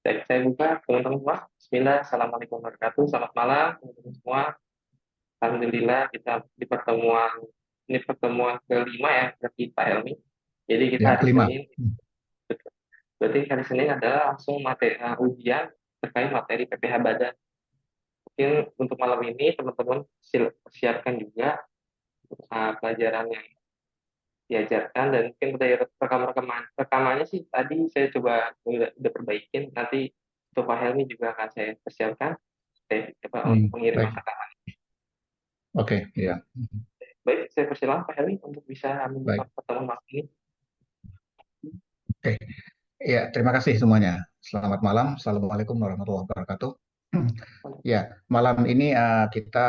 Baik, saya buka teman-teman semua. Bismillah, Assalamualaikum warahmatullahi wabarakatuh. Selamat malam teman-teman semua. Alhamdulillah kita di pertemuan ini pertemuan kelima ya berarti Pak Helmi. Jadi kita Ya, hari kelima. Senin, berarti hari Senin adalah langsung materi ujian terkait materi PPH Badan. Mungkin untuk malam ini teman-teman siapkan juga pelajaran yang diajarkan dan mungkin dari rekamannya sih tadi saya coba udah perbaikin. Nanti untuk Pak Helmi juga akan saya persiapkan untuk pengiriman Baik, rekaman. oke, ya, Baik, saya persilahkan Pak Helmi untuk bisa membuka baik, pertemuan malam ini. oke. Ya, terima kasih semuanya. Selamat malam. Assalamualaikum warahmatullahi wabarakatuh. Ya, malam ini kita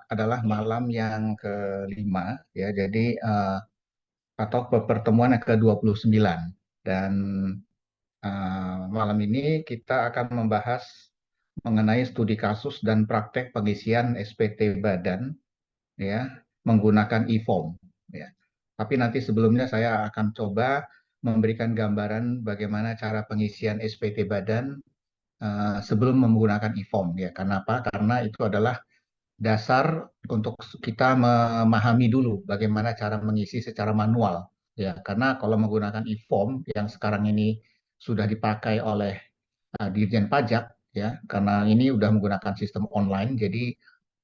adalah malam yang kelima, ya. Jadi atau pertemuan yang ke-29. Dan malam ini kita akan membahas mengenai studi kasus dan praktek pengisian SPT Badan, ya, menggunakan e-form, ya. Tapi nanti sebelumnya saya akan coba memberikan gambaran bagaimana cara pengisian SPT Badan sebelum menggunakan e-form, ya. Kenapa? Karena itu adalah dasar untuk kita memahami dulu bagaimana cara mengisi secara manual, ya. Karena kalau menggunakan e-form yang sekarang ini sudah dipakai oleh Dirjen Pajak, ya, karena ini udah menggunakan sistem online, jadi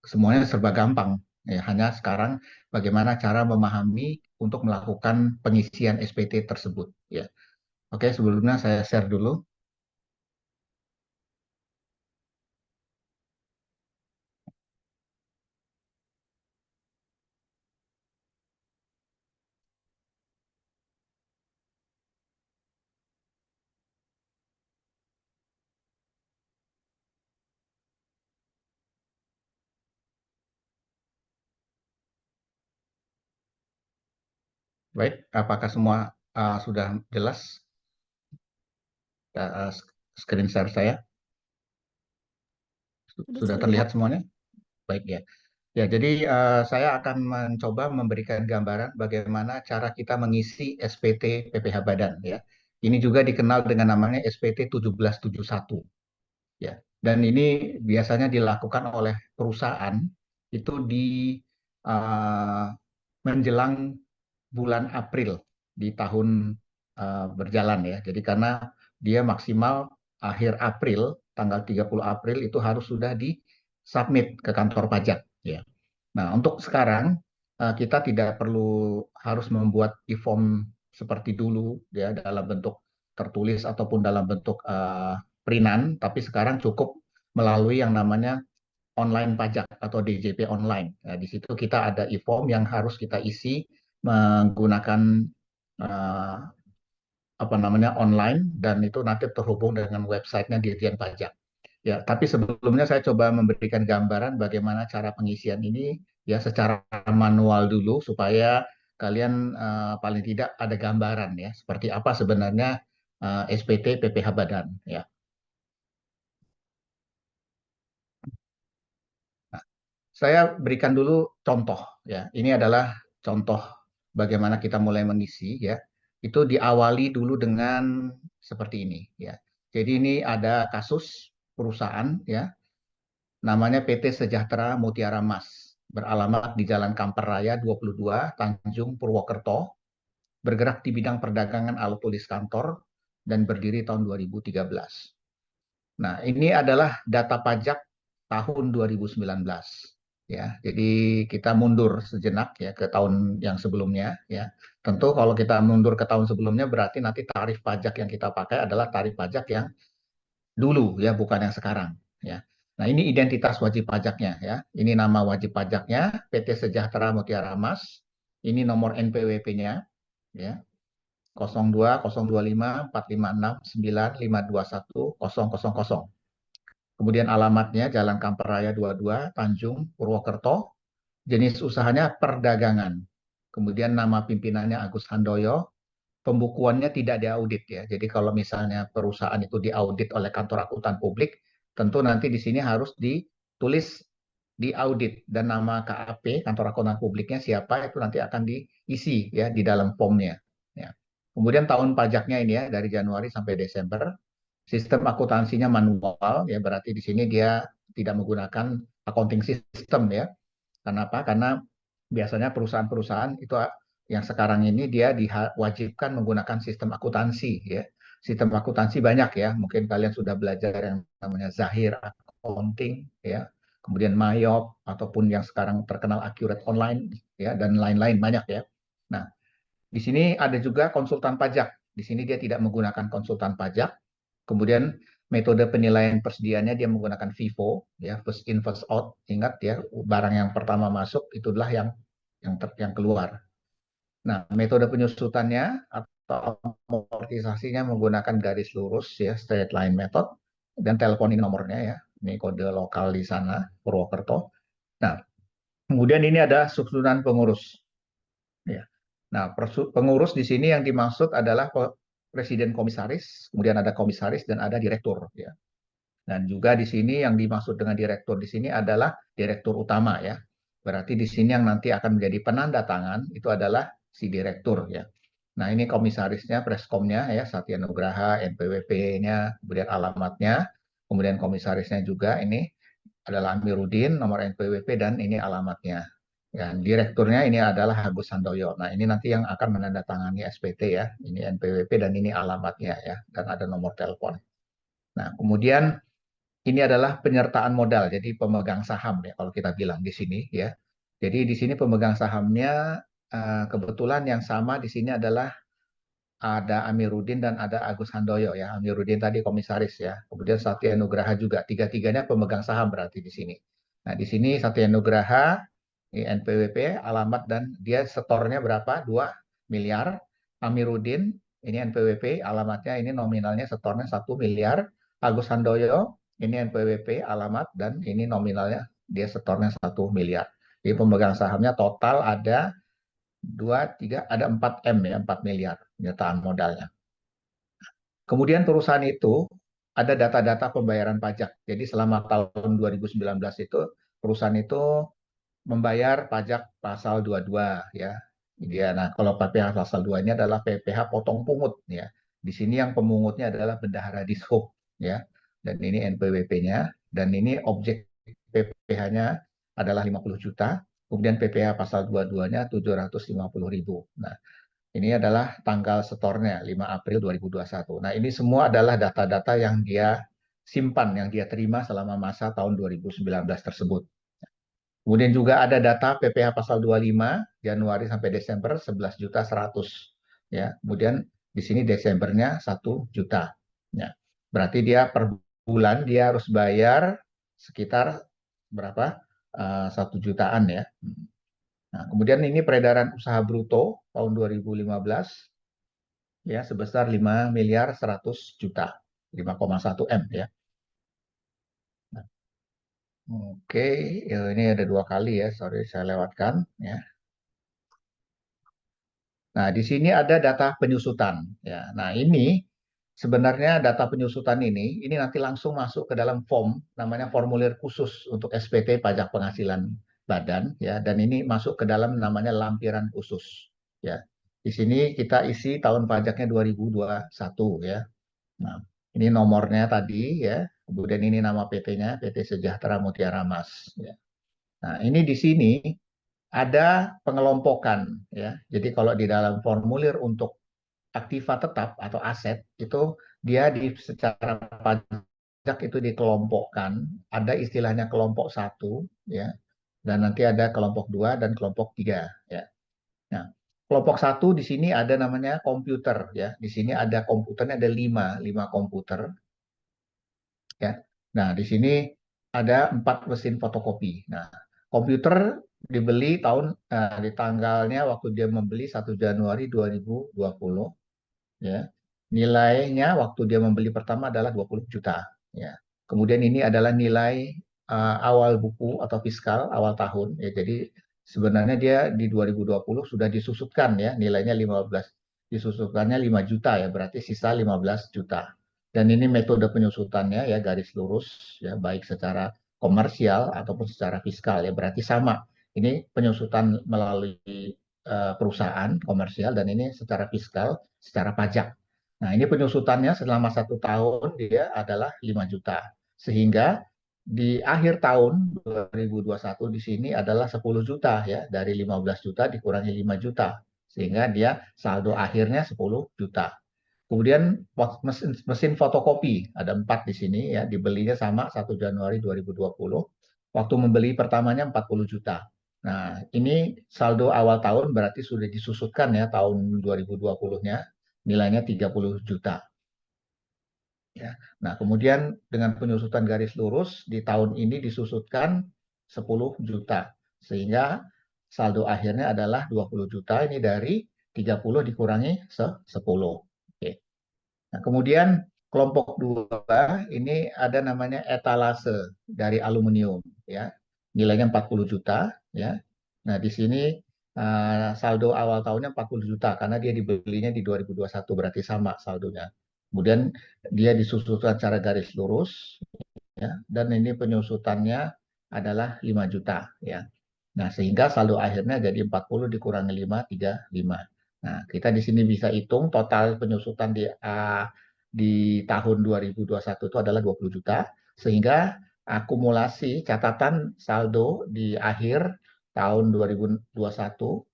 semuanya serba gampang. Ya, hanya sekarang bagaimana cara memahami untuk melakukan pengisian SPT tersebut. Ya, oke. Sebelumnya saya share dulu. Baik, apakah semua sudah jelas screen share saya? Sudah Sudah terlihat. terlihat semuanya? Baik, ya. Ya, jadi saya akan mencoba memberikan gambaran bagaimana cara kita mengisi SPT PPH Badan, ya. Ini juga dikenal dengan namanya SPT 1771, ya. Dan ini biasanya dilakukan oleh perusahaan itu di uh, menjelang bulan April di tahun berjalan, ya. Jadi karena dia maksimal akhir April, tanggal 30 April itu harus sudah disubmit ke kantor pajak, ya. Nah, untuk sekarang kita tidak perlu harus membuat e-form seperti dulu, ya, dalam bentuk tertulis ataupun dalam bentuk printan, tapi sekarang cukup melalui yang namanya online pajak atau DJP online. Nah, di situ kita ada e-form yang harus kita isi menggunakan eh, apa namanya online, dan itu nanti terhubung dengan websitenya Dirjen Pajak. Ya, tapi sebelumnya saya coba memberikan gambaran bagaimana cara pengisian ini, ya, secara manual dulu supaya kalian paling tidak ada gambaran, ya, seperti apa sebenarnya SPT PPH Badan, ya. Nah, saya berikan dulu contoh, ya. Ini adalah contoh bagaimana kita mulai mengisi, ya. Itu diawali dulu dengan seperti ini, ya. Jadi ini ada kasus perusahaan, ya, namanya PT Sejahtera Mutiara Mas, beralamat di Jalan Kampar Raya 22, Tanjung Purwokerto, bergerak di bidang perdagangan alat tulis kantor, dan berdiri tahun 2013. Nah, ini adalah data pajak tahun 2019. Ya, jadi kita mundur sejenak, ya, ke tahun yang sebelumnya, ya. Tentu kalau kita mundur ke tahun sebelumnya berarti nanti tarif pajak yang kita pakai adalah tarif pajak yang dulu, ya, bukan yang sekarang, ya. Nah, ini identitas wajib pajaknya, ya. Ini nama wajib pajaknya PT Sejahtera Mutiara Mas. Ini nomor NPWP-nya, ya. 02 025 456 9 521 000. Kemudian alamatnya Jalan Kampar Raya 22, Tanjung Purwokerto. Jenis usahanya perdagangan. Kemudian nama pimpinannya Agus Handoyo. Pembukuannya tidak diaudit, ya. Jadi kalau misalnya perusahaan itu diaudit oleh kantor akuntan publik, tentu nanti di sini harus ditulis diaudit, dan nama KAP kantor akuntan publiknya siapa itu nanti akan diisi, ya, di dalam formnya, ya. Kemudian tahun pajaknya ini, ya, dari Januari sampai Desember. Sistem akuntansinya manual, ya berarti di sini dia tidak menggunakan accounting system ya. Kenapa? Karena biasanya perusahaan-perusahaan itu yang sekarang ini dia diwajibkan menggunakan sistem akuntansi ya. Sistem akuntansi banyak ya. Mungkin kalian sudah belajar yang namanya Zahir Accounting ya. Kemudian Mayop ataupun yang sekarang terkenal Accurate Online ya dan lain-lain banyak ya. Nah, di sini ada juga konsultan pajak. Di sini dia tidak menggunakan konsultan pajak. Kemudian metode penilaian persediaannya dia menggunakan FIFO, ya first in first out. Ingat ya, barang yang pertama masuk itulah yang keluar. Nah, metode penyusutannya atau amortisasinya menggunakan garis lurus ya, straight line method, dan telepon ini nomornya ya. Ini kode lokal di sana, Purwokerto. Nah, kemudian ini ada susunan pengurus. Ya. Nah, pengurus di sini yang dimaksud adalah presiden komisaris, kemudian ada komisaris dan ada direktur. Ya. Dan juga di sini yang dimaksud dengan direktur di sini adalah direktur utama ya. Berarti di sini yang nanti akan menjadi penanda tangan itu adalah si direktur ya. Nah, ini komisarisnya, preskomnya ya, Satya Nugraha, NPWP-nya, kemudian alamatnya, kemudian komisarisnya juga ini adalah Amiruddin, nomor NPWP dan ini alamatnya. Ya, direkturnya ini adalah Agus Sandoyo. Nah, ini nanti yang akan menandatangani SPT ya. Ini NPWP dan ini alamatnya ya, dan ada nomor telepon. Nah, kemudian ini adalah penyertaan modal, jadi pemegang saham ya kalau kita bilang di sini ya. Jadi di sini pemegang sahamnya kebetulan yang sama di sini adalah ada Amiruddin dan ada Agus Handoyo ya. Amiruddin tadi komisaris ya. Kemudian Satya Nugraha juga. Tiga-tiganya pemegang saham berarti di sini. Nah, di sini Satya Nugraha, ini NPWP, alamat dan dia setornya berapa? 2 miliar. Amiruddin, ini NPWP, alamatnya ini nominalnya setornya 1 miliar. Agus Handoyo, ini NPWP, alamat dan ini nominalnya dia setornya 1 miliar. Jadi pemegang sahamnya total ada 2, 3, ada 4 M ya, 4 miliar penyertaan modalnya. Kemudian perusahaan itu ada data-data pembayaran pajak. Jadi selama tahun 2019 itu perusahaan itu membayar pajak pasal 22 ya. Dia nah kalau PPh pasal 2 ini adalah PPh potong pungut ya. Di sini yang pemungutnya adalah bendahara dishub ya. Dan ini NPWP-nya dan ini objek PPh-nya adalah 50 juta. Kemudian PPh pasal 22-nya 750.000. Nah, ini adalah tanggal setornya 5 April 2021. Nah, ini semua adalah data-data yang dia simpan, yang dia terima selama masa tahun 2019 tersebut. Kemudian juga ada data PPh pasal 25 Januari sampai Desember 11 juta 100 ya. Kemudian di sini Desembernya 1 juta. Ya. Berarti dia per bulan dia harus bayar sekitar berapa? 1 jutaan ya. Nah, kemudian ini peredaran usaha bruto tahun 2015 ya sebesar 5 miliar 100 juta. 5,1 M ya. Nah, oke, ya, ini ada 2 kali ya, sorry saya lewatkan ya. Nah, di sini ada data penyusutan ya. Nah, ini sebenarnya data penyusutan ini nanti langsung masuk ke dalam form namanya formulir khusus untuk SPT pajak penghasilan badan ya dan ini masuk ke dalam namanya lampiran khusus ya. Di sini kita isi tahun pajaknya 2021 ya. Nah, ini nomornya tadi ya. Kemudian ini nama PT-nya, PT Sejahtera Mutiara Mas ya. Nah, ini di sini ada pengelompokan ya. Jadi kalau di dalam formulir untuk aktiva tetap atau aset itu dia secara pajak itu dikelompokkan. Ada istilahnya kelompok satu ya. Dan nanti ada kelompok 2 dan kelompok 3 ya. Nah, kelompok satu di sini ada namanya komputer ya. Di sini ada komputernya ada 5 komputer ya. Nah, di sini ada 4 mesin fotokopi. Nah, komputer dibeli di tanggalnya waktu dia membeli 1 Januari 2020 ya. Nilainya waktu dia membeli pertama adalah 20 juta ya. Kemudian ini adalah nilai awal buku atau fiskal awal tahun ya. Jadi sebenarnya dia di 2020 sudah disusutkan ya, nilainya 15 disusutkannya 5 juta ya, berarti sisa 15 juta. Dan ini metode penyusutannya ya garis lurus ya baik secara komersial ataupun secara fiskal ya berarti sama. Ini penyusutan melalui perusahaan komersial dan ini secara fiskal, secara pajak. Nah, ini penyusutannya selama 1 tahun dia adalah 5 juta. Sehingga di akhir tahun 2021 di sini adalah 10 juta ya. Dari 15 juta dikurangi 5 juta. Sehingga dia saldo akhirnya 10 juta. Kemudian mesin fotokopi ada 4 di sini ya. Dibelinya sama 1 Januari 2020. Waktu membeli pertamanya 40 juta. Nah, ini saldo awal tahun berarti sudah disusutkan ya tahun 2020-nya nilainya 30 juta. Ya. Nah, kemudian dengan penyusutan garis lurus di tahun ini disusutkan 10 juta. Sehingga saldo akhirnya adalah 20 juta ini dari 30 dikurangi 10. Oke. Nah, kemudian kelompok 2 ini ada namanya etalase dari aluminium ya. Nilainya 40 juta ya. Nah, di sini saldo awal tahunnya 40 juta karena dia dibelinya di 2021 berarti sama saldonya. Kemudian dia disusunkan secara garis lurus ya dan ini penyusutannya adalah 5 juta ya. Nah, sehingga saldo akhirnya jadi 40 dikurangi 5, 35. Nah, kita di sini bisa hitung total penyusutan di tahun 2021 itu adalah 20 juta, sehingga akumulasi catatan saldo di akhir tahun 2021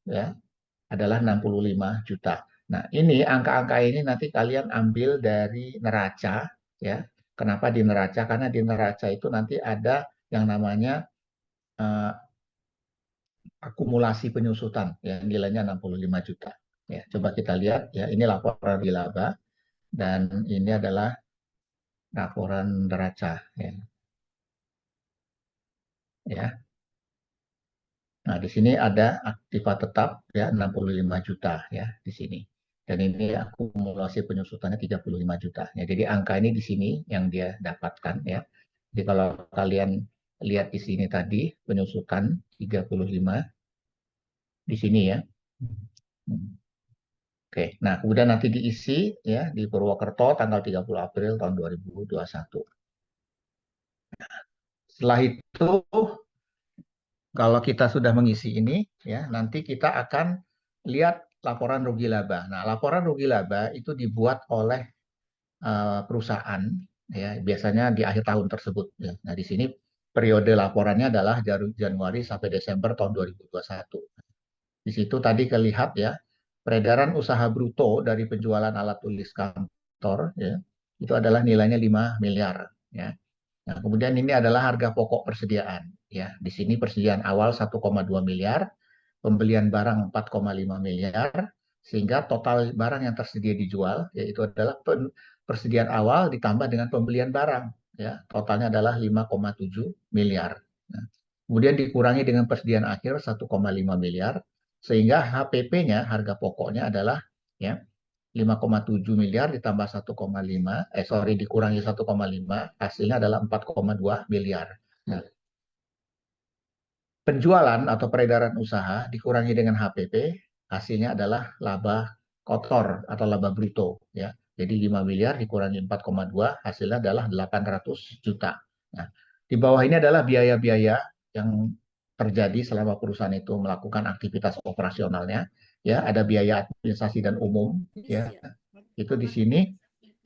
ya adalah 65 juta. Nah, ini angka-angka ini nanti kalian ambil dari neraca ya. Kenapa di neraca? Karena di neraca itu nanti ada yang namanya eh, akumulasi penyusutan ya nilainya 65 juta. Ya, coba kita lihat ya, ini laporan di laba dan ini adalah laporan neraca ya. Ya. Nah, di sini ada aktiva tetap ya 65 juta ya di sini. Dan ini akumulasi penyusutannya 35 juta. Ya, jadi angka ini di sini yang dia dapatkan ya. Jadi kalau kalian lihat di sini tadi penyusutan 35 di sini ya. Oke, nah kemudian nanti diisi ya di Purwokerto tanggal 30 April tahun 2021. Setelah itu kalau kita sudah mengisi ini ya nanti kita akan lihat laporan rugi laba. Nah, laporan rugi laba itu dibuat oleh perusahaan ya biasanya di akhir tahun tersebut ya. Nah, di sini periode laporannya adalah Januari sampai Desember tahun 2021. Di situ tadi kelihat ya, peredaran usaha bruto dari penjualan alat tulis kantor ya, itu adalah nilainya 5 miliar ya. Nah, kemudian ini adalah harga pokok persediaan ya. Di sini persediaan awal 1,2 miliar, pembelian barang 4,5 miliar, sehingga total barang yang tersedia dijual yaitu adalah persediaan awal ditambah dengan pembelian barang ya. Totalnya adalah 5,7 miliar. Nah, kemudian dikurangi dengan persediaan akhir 1,5 miliar sehingga HPP-nya harga pokoknya adalah ya 5,7 miliar ditambah 1,5 sorry dikurangi 1,5 hasilnya adalah 4,2 miliar. Nah, penjualan atau peredaran usaha dikurangi dengan HPP hasilnya adalah laba kotor atau laba bruto ya. Jadi 5 miliar dikurangi 4,2 hasilnya adalah 800 juta. Nah, di bawah ini adalah biaya-biaya yang terjadi selama perusahaan itu melakukan aktivitas operasionalnya ya, ada biaya administrasi dan umum ya. Itu di sini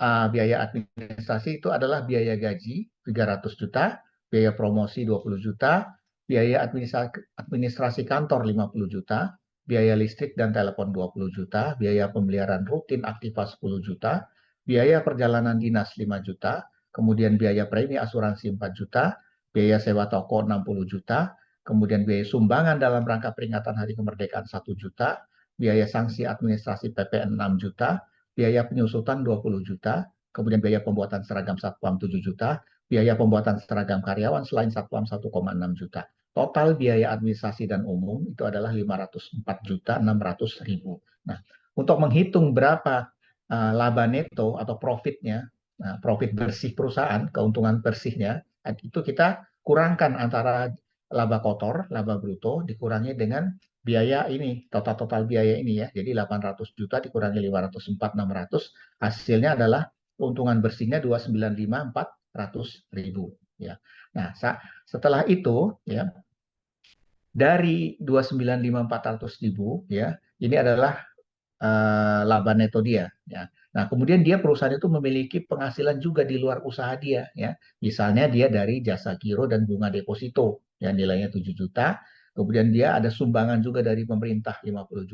biaya administrasi itu adalah biaya gaji 300 juta, biaya promosi 20 juta, biaya administrasi kantor 50 juta, biaya listrik dan telepon 20 juta, biaya pemeliharaan rutin aktiva 10 juta, biaya perjalanan dinas 5 juta, kemudian biaya premi asuransi 4 juta, biaya sewa toko 60 juta, kemudian biaya sumbangan dalam rangka peringatan Hari Kemerdekaan 1 juta, biaya sanksi administrasi PPN 6 juta, biaya penyusutan 20 juta, kemudian biaya pembuatan seragam satpam 7 juta, biaya pembuatan seragam karyawan selain satpam 1,6 juta. Total biaya administrasi dan umum itu adalah 504 juta 600 ribu. Nah, untuk menghitung berapa laba neto atau profitnya, profit bersih perusahaan, keuntungan bersihnya, itu kita kurangkan antara laba kotor, laba bruto, dikurangi dengan biaya ini, total-total biaya ini ya. Jadi 800 juta dikurangi 504, 600, hasilnya adalah keuntungan bersihnya 295, 400 ribu. Ya. Nah, setelah itu ya dari 295, 400 ribu ya, ini adalah laba neto dia. Ya. Nah, kemudian dia perusahaan itu memiliki penghasilan juga di luar usaha dia, ya. Misalnya dia dari jasa giro dan bunga deposito yang nilainya 7 juta. Kemudian dia ada sumbangan juga dari pemerintah 50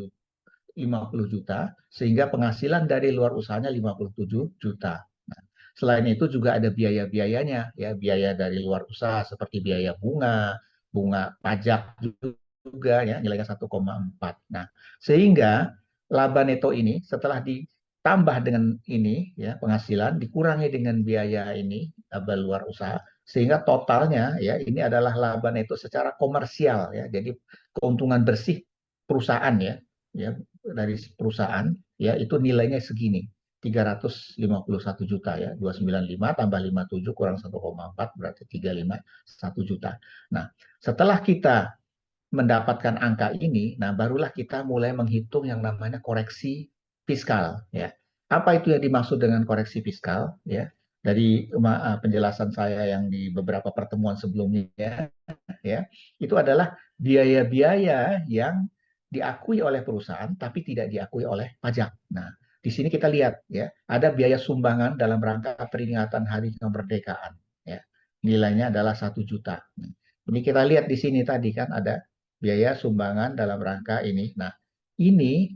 juta, sehingga penghasilan dari luar usahanya 57 juta. Nah, selain itu juga ada biaya-biayanya, ya, biaya dari luar usaha seperti biaya bunga, bunga pajak juga, ya, nilainya 1,4. Nah, sehingga laba neto ini setelah ditambah dengan ini, ya, penghasilan dikurangi dengan biaya ini, laba luar usaha, sehingga totalnya, ya, ini adalah laba neto secara komersial, ya. Jadi keuntungan bersih perusahaan, ya, dari perusahaan, ya, itu nilainya segini, 351 juta, ya, 295 tambah 57 kurang 1,4 berarti 351 juta. Nah, setelah kita mendapatkan angka ini, nah, barulah kita mulai menghitung yang namanya koreksi fiskal, ya. Apa itu yang dimaksud dengan koreksi fiskal, ya? Dari penjelasan saya yang di beberapa pertemuan sebelumnya, ya, itu adalah biaya-biaya yang diakui oleh perusahaan tapi tidak diakui oleh pajak. Nah, di sini kita lihat, ya, ada biaya sumbangan dalam rangka peringatan Hari Kemerdekaan, ya. Nilainya adalah 1 juta. Nah, ini kita lihat di sini tadi kan ada biaya sumbangan dalam rangka ini. Nah, ini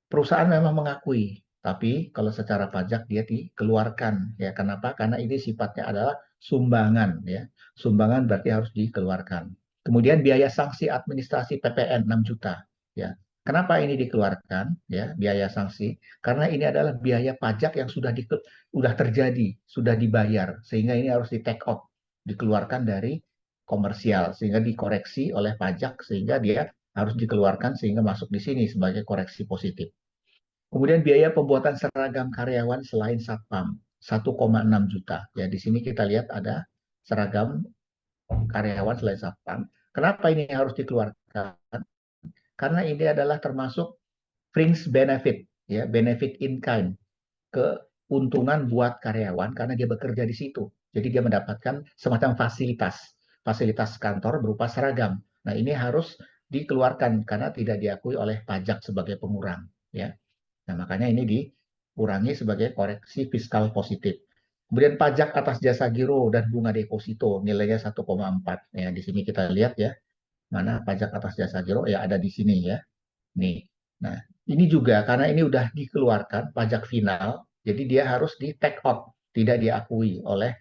perusahaan memang mengakui, tapi kalau secara pajak dia dikeluarkan, ya. Kenapa? Karena ini sifatnya adalah sumbangan, ya. Sumbangan berarti harus dikeluarkan. Kemudian biaya sanksi administrasi PPN 6 juta, ya. Kenapa ini dikeluarkan, ya, biaya sanksi? Karena ini adalah biaya pajak yang sudah terjadi, sudah dibayar, sehingga ini harus di take out, dikeluarkan dari komersial, sehingga dikoreksi oleh pajak, sehingga dia harus dikeluarkan sehingga masuk di sini sebagai koreksi positif. Kemudian biaya pembuatan seragam karyawan selain Satpam 1,6 juta. Ya, di sini kita lihat ada seragam karyawan selain Satpam. Kenapa ini harus dikeluarkan? Karena ini adalah termasuk fringe benefit, ya, benefit in kind, keuntungan buat karyawan karena dia bekerja di situ. Jadi dia mendapatkan semacam fasilitas kantor berupa seragam. Nah, ini harus dikeluarkan karena tidak diakui oleh pajak sebagai pengurang, ya. Nah, makanya ini dikurangi sebagai koreksi fiskal positif. Kemudian pajak atas jasa giro dan bunga deposito nilainya 1,4. Ya, di sini kita lihat, ya, mana pajak atas jasa giro, ya, ada di sini, ya. Nih. Nah, ini juga karena ini udah dikeluarkan pajak final, jadi dia harus di take out, tidak diakui oleh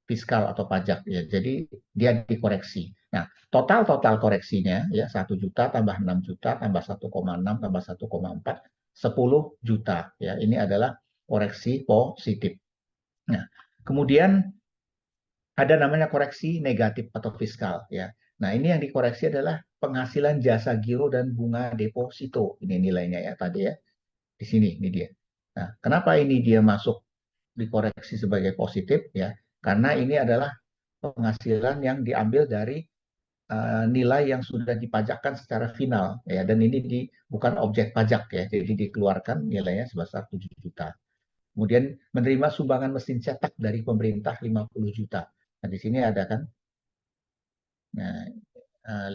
fiskal atau pajak, ya. Jadi dia dikoreksi. Nah, total koreksinya, ya, 1 juta tambah 6 juta tambah 1,6 tambah 1,4 10 juta, ya. Ini adalah koreksi positif. Nah, kemudian ada namanya koreksi negatif atau fiskal, ya. Nah, ini yang dikoreksi adalah penghasilan jasa giro dan bunga deposito. Ini nilainya, ya, tadi, ya. Di sini ini dia. Nah, kenapa ini dia masuk dikoreksi sebagai positif, ya? Karena ini adalah penghasilan yang diambil dari nilai yang sudah dipajakkan secara final, ya, dan ini bukan objek pajak, ya, jadi dikeluarkan nilainya sebesar 7 juta. Kemudian menerima sumbangan mesin cetak dari pemerintah 50 juta. Nah, di sini ada kan, nah,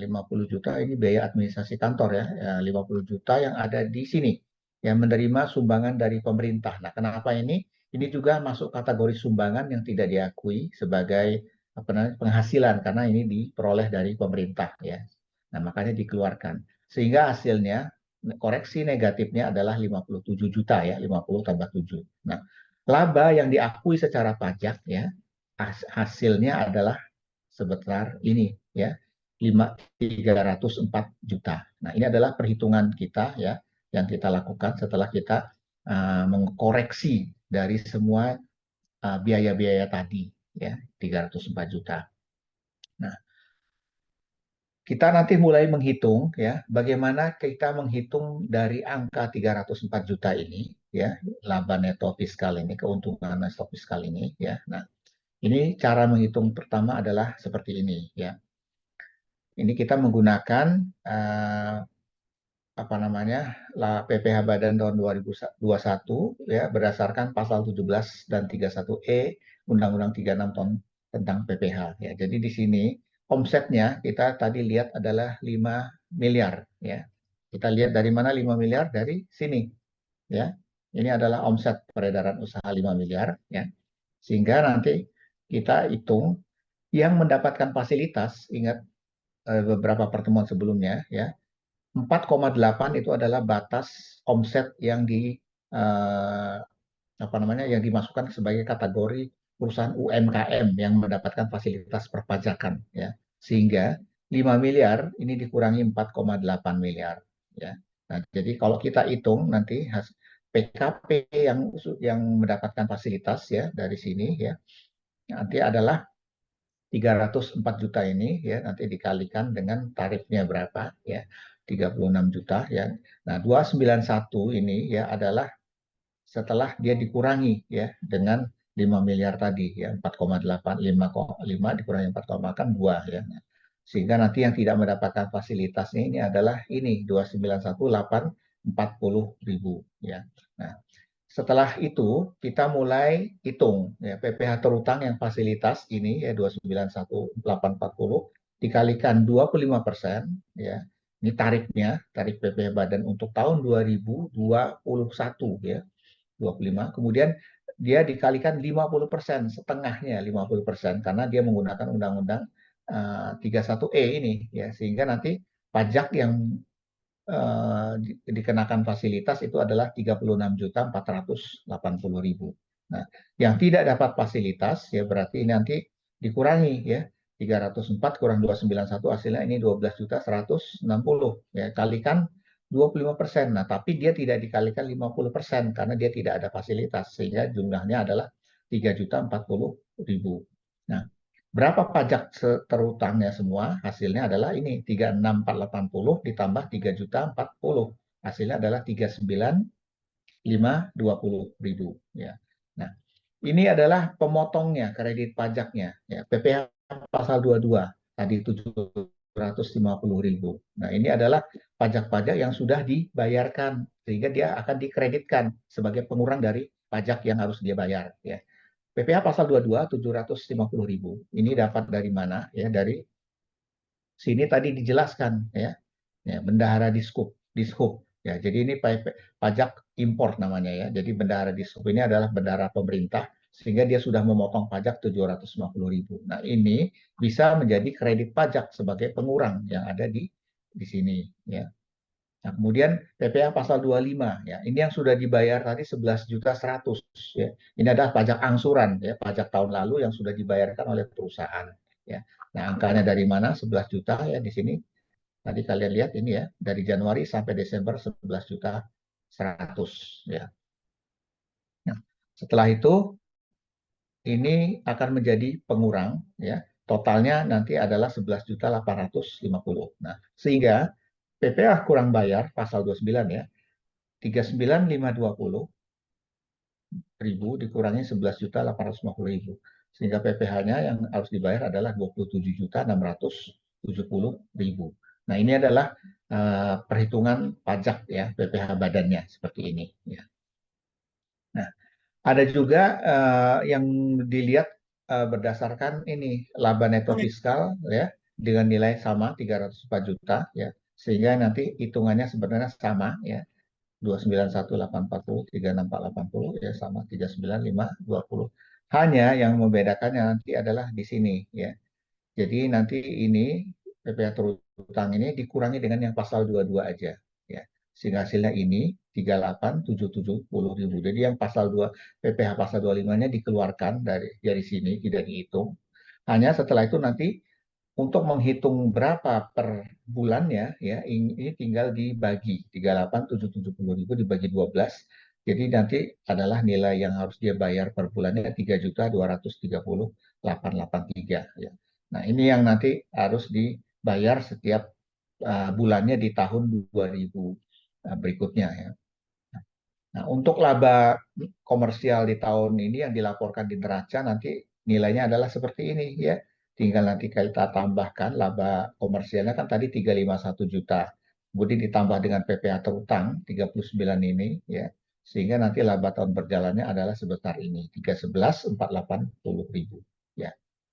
50 juta ini biaya administrasi kantor, ya. 50 juta yang ada di sini yang menerima sumbangan dari pemerintah. Nah, kenapa ini? Ini juga masuk kategori sumbangan yang tidak diakui sebagai apa namanya, penghasilan karena ini diperoleh dari pemerintah, ya. Nah, makanya dikeluarkan. Sehingga hasilnya koreksi negatifnya adalah 57 juta, ya, 50 tambah 7. Nah, laba yang diakui secara pajak, ya, hasilnya adalah sebesar ini, ya, 304 juta. Nah, ini adalah perhitungan kita, ya, yang kita lakukan setelah kita mengkoreksi dari semua biaya-biaya tadi, ya, 304 juta. Nah, kita nanti mulai menghitung, ya, bagaimana kita menghitung dari angka 304 juta ini, ya, laba neto fiskal ini, keuntungan neto fiskal ini, ya. Nah, ini cara menghitung pertama adalah seperti ini, ya. Ini kita menggunakan apa namanya, PPh Badan tahun 2021, ya, berdasarkan pasal 17 dan 31E Undang-Undang 36 tahun tentang PPh, ya. Jadi di sini omsetnya kita tadi lihat adalah 5 miliar, ya. Kita lihat dari mana 5 miliar? Dari sini, ya. Ini adalah omset peredaran usaha 5 miliar, ya. Sehingga nanti kita hitung yang mendapatkan fasilitas, ingat beberapa pertemuan sebelumnya, ya, 4,8 itu adalah batas omset yang eh, apa namanya, yang dimasukkan sebagai kategori perusahaan UMKM yang mendapatkan fasilitas perpajakan, ya. Sehingga 5 miliar ini dikurangi 4,8 miliar, ya. Nah, jadi kalau kita hitung nanti PKP yang mendapatkan fasilitas, ya, dari sini, ya, nanti adalah 304 juta ini, ya, nanti dikalikan dengan tarifnya berapa, ya, 36 juta, ya. Nah, 291 ini, ya, adalah setelah dia dikurangi, ya, dengan 5 miliar tadi, ya, 4,8, 5,5 dikurangi 4, kan 2, ya. Nah, sehingga nanti yang tidak mendapatkan fasilitasnya ini adalah ini 291.840 ribu, ya. Nah, setelah itu kita mulai hitung, ya, PPh terutang yang fasilitas ini, ya, 291.840 dikalikan 25%, ya. Ini tarifnya, tarif PPh badan untuk tahun 2021, ya, 25. Kemudian dia dikalikan 50%, setengahnya 50%, karena dia menggunakan Undang-Undang 31E ini, ya, sehingga nanti pajak yang dikenakan fasilitas itu adalah 36.480.000. Nah, yang tidak dapat fasilitas, ya, berarti nanti dikurangi, ya, 304 kurang 291 hasilnya ini 12.160, ya, kalikan 25%. Nah, tapi dia tidak dikalikan 50% karena dia tidak ada fasilitas, sehingga jumlahnya adalah 3.040.000. Nah, berapa pajak terutangnya semua? Hasilnya adalah ini 36.480 ditambah 3.040. Hasilnya adalah 39.520.000, ya. Nah, ini adalah pemotongnya, kredit pajaknya, ya. PPh pasal 22 tadi 750.000. Nah, ini adalah pajak-pajak yang sudah dibayarkan sehingga dia akan dikreditkan sebagai pengurang dari pajak yang harus dia bayar, ya. PPh pasal 22 750.000. Ini dapat dari mana? Ya, dari sini tadi dijelaskan, ya. Ya, bendahara dishub. Ya, jadi ini pajak impor namanya, ya. Jadi bendahara dishub ini adalah bendahara pemerintah sehingga dia sudah memotong pajak 750.000. Nah, ini bisa menjadi kredit pajak sebagai pengurang yang ada di sini, ya. Nah, kemudian PPh pasal 25, ya. Ini yang sudah dibayar tadi 11.100.000, ya. Ini adalah pajak angsuran, ya, pajak tahun lalu yang sudah dibayarkan oleh perusahaan, ya. Nah, angkanya dari mana? 11 juta, ya, di sini. Tadi kalian lihat ini, ya, dari Januari sampai Desember 11.100.000, ya. Nah, setelah itu ini akan menjadi pengurang, ya. Totalnya nanti adalah 11.850. Nah, sehingga PPh kurang bayar pasal 29, ya, 39.520 ribu dikurangi 11.850.000, sehingga PPh-nya yang harus dibayar adalah 27.670.000. Nah, ini adalah perhitungan pajak, ya, PPh badannya seperti ini, ya. Nah, ada juga yang dilihat berdasarkan ini laba neto fiskal, ya, dengan nilai sama 304 juta, ya, sehingga nanti hitungannya sebenarnya sama, ya, 291.840, 36480, ya, sama 39520. Hanya yang membedakannya nanti adalah di sini, ya. Jadi nanti ini PPh terutang ini dikurangi dengan yang pasal 22 aja, ya. Sehingga hasilnya ini 38.770.000. Jadi yang pasal 2 PPh pasal 25-nya dikeluarkan dari sini, tidak dihitung. Hanya setelah itu nanti untuk menghitung berapa per bulannya, ya, ini tinggal dibagi 38.770.000 dibagi 12. Jadi nanti adalah nilai yang harus dia bayar per bulannya 3.230.883, ya. Nah, ini yang nanti harus dibayar setiap bulannya di tahun 2000 berikutnya, ya. Nah, untuk laba komersial di tahun ini yang dilaporkan di neraca nanti nilainya adalah seperti ini, ya. Tinggal nanti kita tambahkan laba komersialnya kan tadi 351 juta. Kemudian ditambah dengan PPh terutang 39 ini, ya. Sehingga nanti laba tahun berjalannya adalah sebesar ini 311.480.000, ya.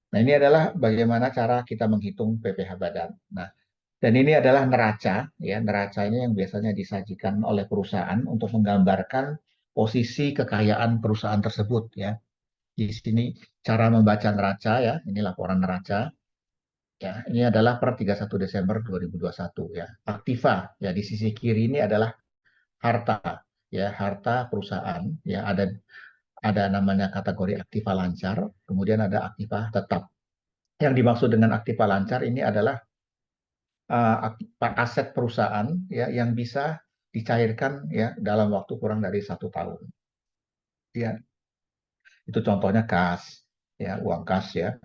Nah, ini adalah bagaimana cara kita menghitung PPh badan. Nah, dan ini adalah neraca, ya. Neraca ini yang biasanya disajikan oleh perusahaan untuk menggambarkan posisi kekayaan perusahaan tersebut ya. Di sini cara membaca neraca ya, ini laporan neraca ya. Ini adalah per 31 Desember 2021 ya. Aktiva ya, di sisi kiri ini adalah harta ya, harta perusahaan ya. Ada namanya kategori aktiva lancar, kemudian ada aktiva tetap. Yang dimaksud dengan aktiva lancar ini adalah aset perusahaan ya yang bisa dicairkan ya dalam waktu kurang dari 1 tahun. Ya, itu contohnya kas, ya uang kas ya.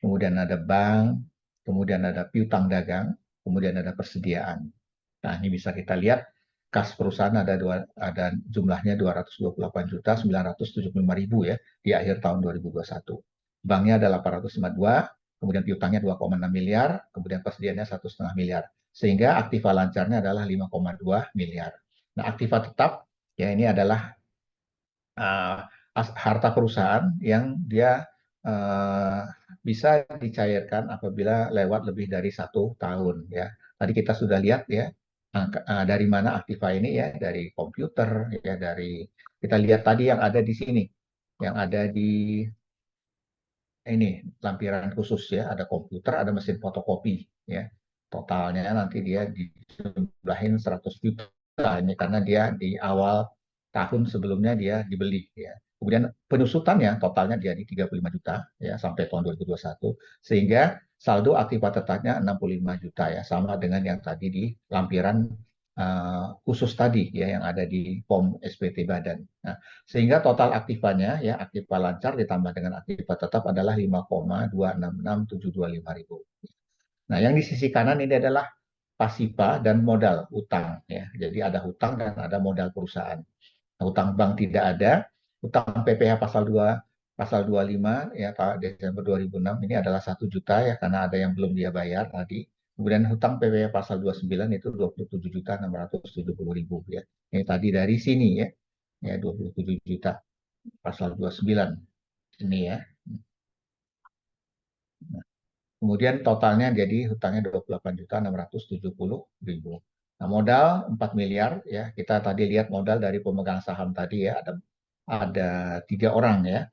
Kemudian ada bank, kemudian ada piutang dagang, kemudian ada persediaan. Nah, ini bisa kita lihat kas perusahaan ada jumlahnya 228.975.000 ya di akhir tahun 2021. Banknya ada 852, kemudian piutangnya 2,6 miliar, kemudian persediaannya 1,5 miliar. Sehingga aktiva lancarnya adalah 5,2 miliar. Nah, aktiva tetap ya ini adalah uh, harta perusahaan yang dia uh, bisa dicairkan apabila lewat lebih dari 1 tahun ya. Tadi kita sudah lihat ya dari mana aktiva ini ya, dari komputer ya, dari kita lihat tadi yang ada di sini, yang ada di ini lampiran khusus ya, ada komputer, ada mesin fotokopi ya. Totalnya nanti dia dijumlahin 100 juta ini karena dia di awal tahun sebelumnya dia dibeli ya. Kemudian penyusutannya totalnya jadi 35 juta ya sampai tahun 2021 sehingga saldo aktiva tetapnya 65 juta ya sama dengan yang tadi di lampiran khusus tadi ya yang ada di POM SPT Badan. Nah, sehingga total aktivanya ya aktiva lancar ditambah dengan aktiva tetap adalah 5,266725 ribu. Nah, yang di sisi kanan ini adalah pasiva dan modal utang ya. Jadi ada hutang dan ada modal perusahaan. Nah, hutang bank tidak ada, hutang PPh pasal 25 ya Desember 2006 ini adalah 1 juta ya karena ada yang belum dia bayar tadi. Kemudian hutang PPh pasal 29 itu 27.670.000 ya. Ini tadi dari sini ya. Ya 27 juta pasal 29 ini ya. Nah, kemudian totalnya jadi hutangnya 28.670.000. Nah, modal 4 miliar ya. Kita tadi lihat modal dari pemegang saham tadi ya ada 3 orang ya.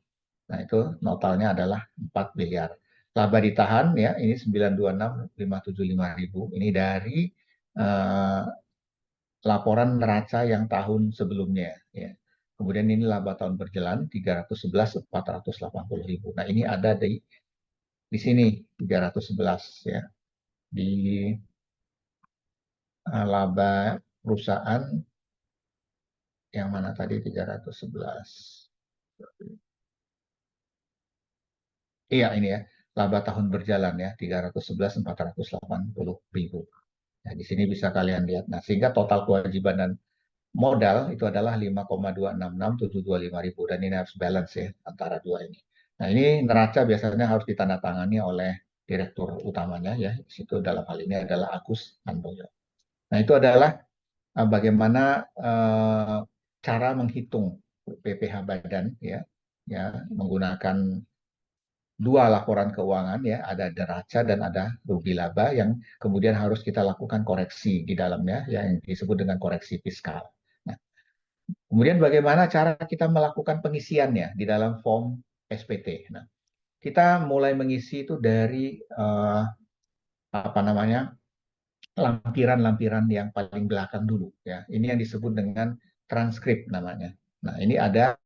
Nah, itu totalnya adalah 4 miliar. Laba ditahan ya, ini 926.575.000. Ini dari eh, laporan neraca yang tahun sebelumnya ya. Kemudian ini laba tahun berjalan 311.480.000. Nah, ini ada di sini 311 ya. Di laba perusahaan yang mana tadi 311. Iya ini ya, laba tahun berjalan ya 311.480.000. Nah, di sini bisa kalian lihat. Nah, sehingga total kewajiban dan modal itu adalah 5,266725 ribu dan ini harus balance ya antara dua ini. Nah, ini neraca biasanya harus ditandatangani oleh direktur utamanya ya. Di situ dalam hal ini adalah Agus Handoyo. Nah, itu adalah bagaimana cara menghitung PPh badan ya, ya menggunakan dua laporan keuangan ya, ada neraca dan ada rugi laba yang kemudian harus kita lakukan koreksi di dalamnya ya, yang disebut dengan koreksi fiskal. Nah, kemudian bagaimana cara kita melakukan pengisiannya di dalam form SPT. Nah, kita mulai mengisi itu dari apa namanya lampiran-lampiran yang paling belakang dulu ya. Ini yang disebut dengan transkrip namanya. Nah, ini ada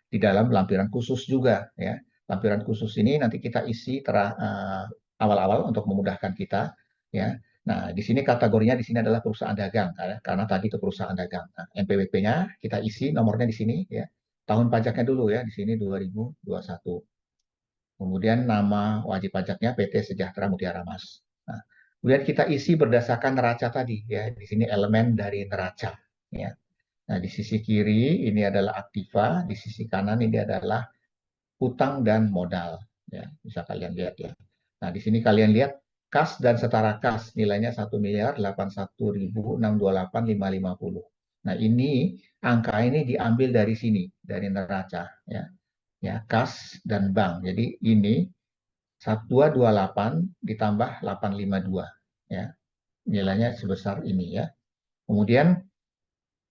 di dalam lampiran khusus juga ya. Lampiran khusus ini nanti kita isi awal-awal untuk memudahkan kita ya. Nah, di sini kategorinya di sini adalah perusahaan dagang karena tadi itu perusahaan dagang. Nah, NPWP-nya kita isi nomornya di sini ya. Tahun pajaknya dulu ya, di sini 2021. Kemudian nama wajib pajaknya PT Sejahtera Mutiara Mas. Nah, kemudian kita isi berdasarkan neraca tadi ya. Di sini elemen dari neraca ya. Nah, di sisi kiri ini adalah aktiva, di sisi kanan ini adalah hutang dan modal. Ya, bisa kalian lihat ya. Nah, di sini kalian lihat kas dan setara kas nilainya 1.081.628.550. Nah, ini angka ini diambil dari sini, dari neraca ya. Ya, kas dan bank. Jadi ini 1228 ditambah 852 ya. Nilainya sebesar ini ya. Kemudian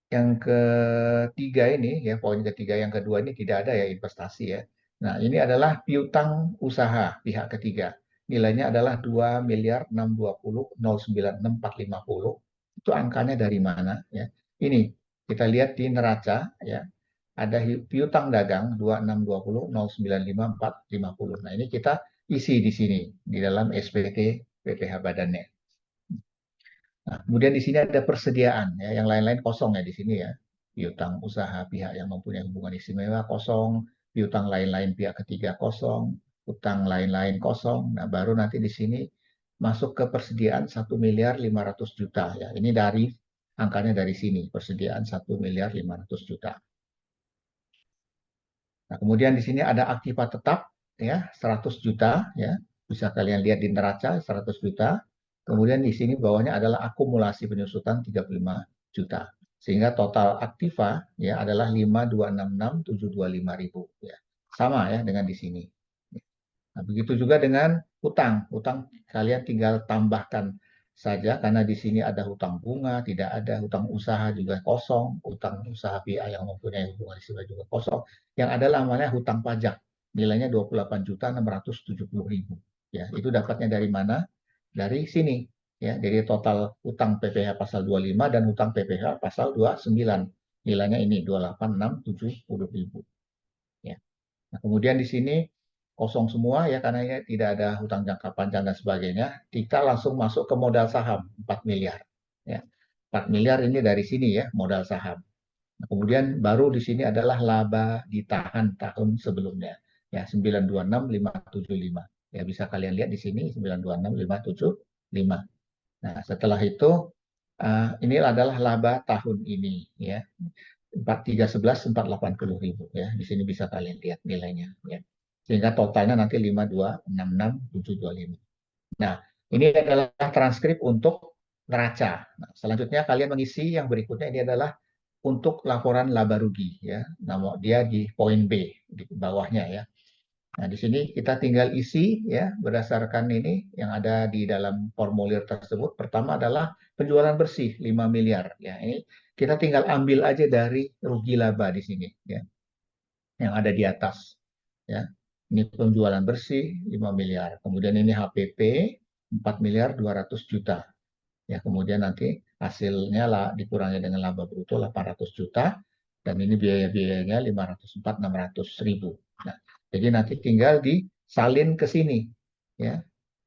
yang ketiga ini ya, poin ketiga yang kedua ini tidak ada ya investasi ya. Nah, ini adalah piutang usaha pihak ketiga. Nilainya adalah 2.620.096.450. Itu angkanya dari mana ya? Ini kita lihat di neraca ya. Ada piutang dagang 2.620.095.450. Nah, ini kita isi di sini di dalam SPT PPH badannya. Nah, kemudian di sini ada persediaan, ya, yang lain-lain kosong ya di sini ya. Piutang usaha pihak yang mempunyai hubungan istimewa kosong, piutang lain-lain pihak ketiga kosong, utang lain-lain kosong. Nah, baru nanti di sini masuk ke persediaan 1.500.000.000 ya. Ini dari angkanya dari sini, persediaan 1.500.000.000. Nah, kemudian di sini ada aktiva tetap ya 100 juta ya. Bisa kalian lihat di neraca 100 juta. Kemudian di sini bawahnya adalah akumulasi penyusutan 35 juta. Sehingga total aktiva ya adalah 5.266.725 ribu ya. Sama ya dengan di sini. Nah, begitu juga dengan hutang. Hutang kalian tinggal tambahkan saja karena di sini ada hutang bunga, tidak ada hutang usaha juga kosong, hutang usaha pihak yang mempunyai hubungan istimewa juga kosong. Yang ada namanya hutang pajak, nilainya 28.670.000. Ya, itu dapatnya dari mana? Dari sini. Ya, dari total hutang PPh pasal 25 dan hutang PPh pasal 29. Nilainya ini 28.670.000. Ya. Nah, kemudian di sini kosong semua ya karena ya tidak ada hutang jangka panjang dan sebagainya. Kita langsung masuk ke modal saham 4 miliar. Ya. 4 miliar ini dari sini ya modal saham. Nah, kemudian baru di sini adalah laba ditahan tahun sebelumnya. Ya 926.575. Ya bisa kalian lihat di sini 926.575. Nah, setelah itu ini adalah laba tahun ini ya. 4.311.480.000 ya. Di sini bisa kalian lihat nilainya ya. Sehingga totalnya nanti 52.66.725. Nah, ini adalah transkrip untuk neraca. Nah, selanjutnya kalian mengisi yang berikutnya ini adalah untuk laporan laba rugi ya. Nah, dia di poin B di bawahnya ya. Nah, di sini kita tinggal isi ya berdasarkan ini yang ada di dalam formulir tersebut. Pertama adalah penjualan bersih 5 miliar ya. Ini kita tinggal ambil aja dari rugi laba di sini ya yang ada di atas ya. Ini penjualan bersih 5 miliar. Kemudian ini HPP 4 miliar 200 juta. Ya, kemudian nanti hasilnya lah dikurangi dengan laba bruto 800 juta dan ini biaya-biayanya 504.600.000. Nah, jadi nanti tinggal disalin ke sini ya,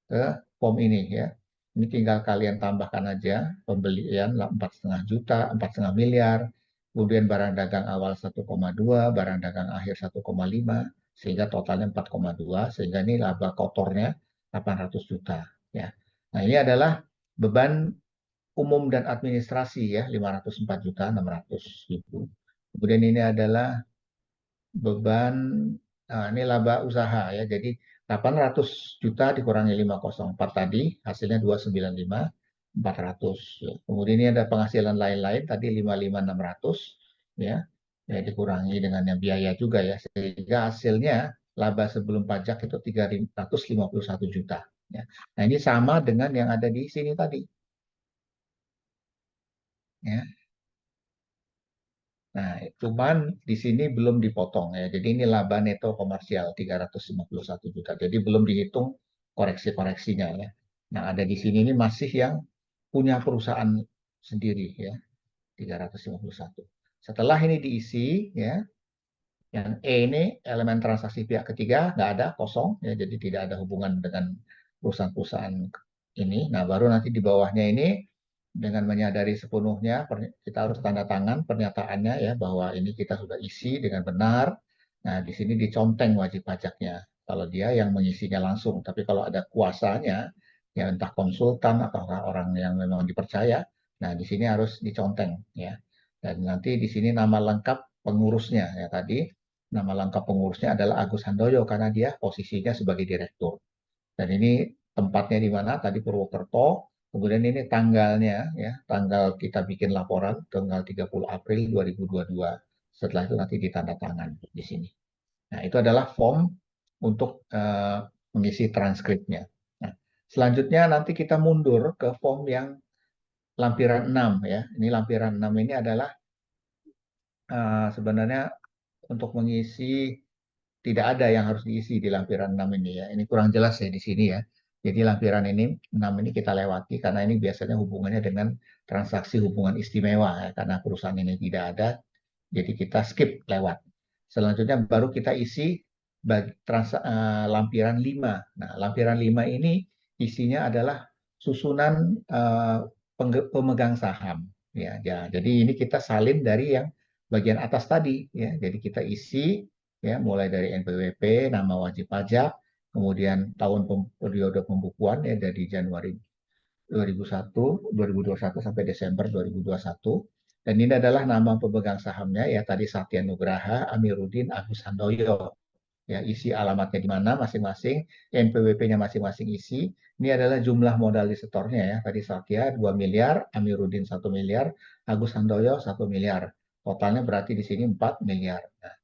ke form ini ya. Ini tinggal kalian tambahkan aja pembelian 4,5 juta, 4,5 miliar, kemudian barang dagang awal 1,2, barang dagang akhir 1,5, sehingga totalnya 4,2, sehingga ini laba kotornya 800 juta ya. Nah, ini adalah beban umum dan administrasi ya 504.600.000. Kemudian ini adalah beban ini laba usaha ya. Jadi 800 juta dikurangi 504 tadi hasilnya 295.400 ya. Kemudian ini ada penghasilan lain-lain tadi 55.600 ya. Ya dikurangi dengan yang biaya juga ya sehingga hasilnya laba sebelum pajak itu 351 juta ya. Nah, ini sama dengan yang ada di sini tadi ya. Nah, cuman di sini belum dipotong ya. Jadi ini laba neto komersial 351 juta. Jadi belum dihitung koreksi-koreksinya ya. Nah, ada di sini ini masih yang punya perusahaan sendiri ya, 351. Setelah ini diisi ya, yang E ini elemen transaksi pihak ketiga nggak ada, kosong ya. Jadi tidak ada hubungan dengan perusahaan-perusahaan ini. Nah, baru nanti di bawahnya ini dengan menyadari sepenuhnya kita harus tanda tangan pernyataannya ya bahwa ini kita sudah isi dengan benar. Nah, di sini diconteng wajib pajaknya kalau dia yang mengisinya langsung. Tapi kalau ada kuasanya, ya entah konsultan atau orang yang memang dipercaya, nah di sini harus diconteng ya. Dan nanti di sini nama lengkap pengurusnya ya tadi nama lengkap pengurusnya adalah Agus Handoyo karena dia posisinya sebagai direktur. Dan ini tempatnya di mana? Tadi Purwokerto. Kemudian ini tanggalnya, ya, tanggal kita bikin laporan, tanggal 30 April 2022. Setelah itu nanti ditanda tangan di sini. Nah, itu adalah form untuk mengisi transkripnya. Nah, selanjutnya nanti kita mundur ke form yang lampiran 6 ya. Ini lampiran 6 ini adalah sebenarnya untuk mengisi tidak ada yang harus diisi di lampiran 6 ini ya. Ini kurang jelas ya di sini ya. Jadi lampiran ini 6 ini kita lewati karena ini biasanya hubungannya dengan transaksi hubungan istimewa ya. Karena perusahaan ini tidak ada, jadi kita skip lewat. Selanjutnya baru kita isi lampiran 5. Nah, lampiran 5 ini isinya adalah susunan pemegang saham. Ya, ya, jadi ini kita salin dari yang bagian atas tadi. Ya, jadi kita isi ya mulai dari NPWP, nama wajib pajak, kemudian periode pembukuan ya dari Januari 2001, 2021 sampai Desember 2021. Dan ini adalah nama pemegang sahamnya ya tadi Satya Nugraha, Amiruddin, Agus Handoyo. Ya, isi alamatnya di mana masing-masing, NPWP-nya masing-masing isi. Ini adalah jumlah modal di setornya ya. Tadi Satya 2 miliar, Amiruddin 1 miliar, Agus Handoyo 1 miliar. Totalnya berarti di sini 4 miliar. Nah,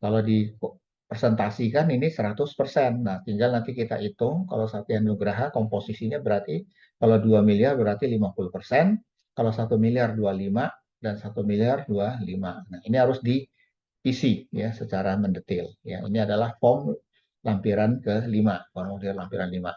kalau dipresentasikan ini 100%. Nah, tinggal nanti kita hitung kalau Satya Nugraha komposisinya berarti kalau 2 miliar berarti 50%, kalau 1 miliar 25, dan 1 miliar 25. Nah, ini harus diisi ya secara mendetail. Ya, ini adalah form lampiran ke-5, formulir lampiran 5.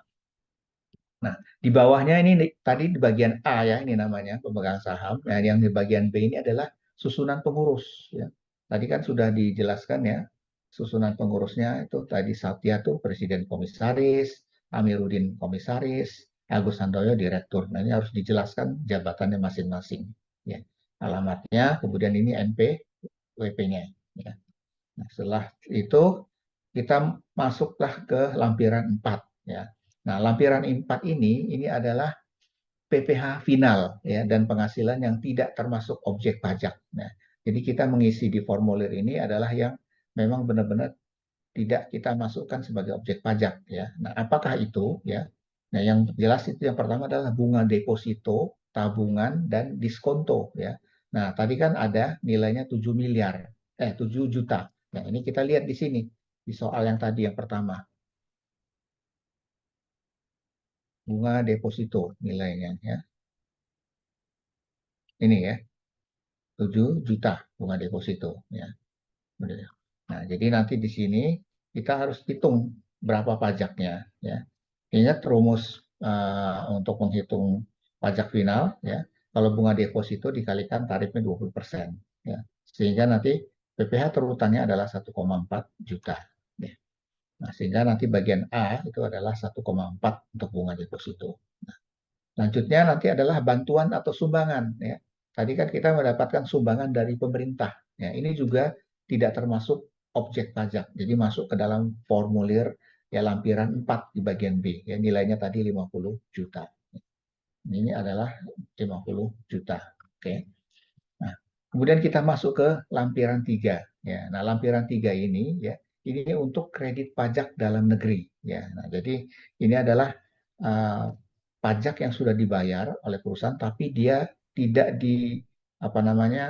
Nah, di bawahnya ini tadi di bagian A ya, ini namanya pemegang saham. Nah, yang di bagian B ini adalah susunan pengurus. Ya. Tadi kan sudah dijelaskan ya, susunan pengurusnya itu tadi Satya tuh presiden komisaris, Amiruddin komisaris, Agus Handoyo direktur. Nah, ini harus dijelaskan jabatannya masing-masing. Ya. Alamatnya, kemudian ini NPWP-nya. Ya. Nah, setelah itu kita masuklah ke lampiran 4 ya. Nah, lampiran 4 ini adalah PPh final ya dan penghasilan yang tidak termasuk objek pajak. Nah, jadi kita mengisi di formulir ini adalah yang memang benar-benar tidak kita masukkan sebagai objek pajak ya. Nah, apakah itu ya? Nah, yang jelas itu yang pertama adalah bunga deposito, tabungan dan diskonto ya. Nah, tadi kan ada nilainya 7 miliar, 7 juta. Nah, ini kita lihat di sini di soal yang tadi yang pertama. Bunga deposito nilainya ya. Ini ya, 7 juta bunga deposito ya. Nah, jadi nanti di sini kita harus hitung berapa pajaknya ya. Ingat rumus untuk menghitung pajak final ya. Kalau bunga deposito dikalikan tarifnya 20% ya. Sehingga nanti PPh terutannya adalah 1,4 juta ya. Nah, sehingga nanti bagian A itu adalah 1,4 untuk bunga deposito. Selanjutnya nanti adalah bantuan atau sumbangan. Ya. Tadi kan kita mendapatkan sumbangan dari pemerintah. Ya, ini juga tidak termasuk objek pajak. Jadi masuk ke dalam formulir ya lampiran 4 di bagian B. Ya, nilainya tadi 50 juta. Ini adalah 50 juta. Oke. Nah, kemudian kita masuk ke lampiran 3. Ya, nah, lampiran 3 ini untuk kredit pajak dalam negeri. Ya, nah, jadi ini adalah uh, pajak yang sudah dibayar oleh perusahaan, tapi dia tidak di apa namanya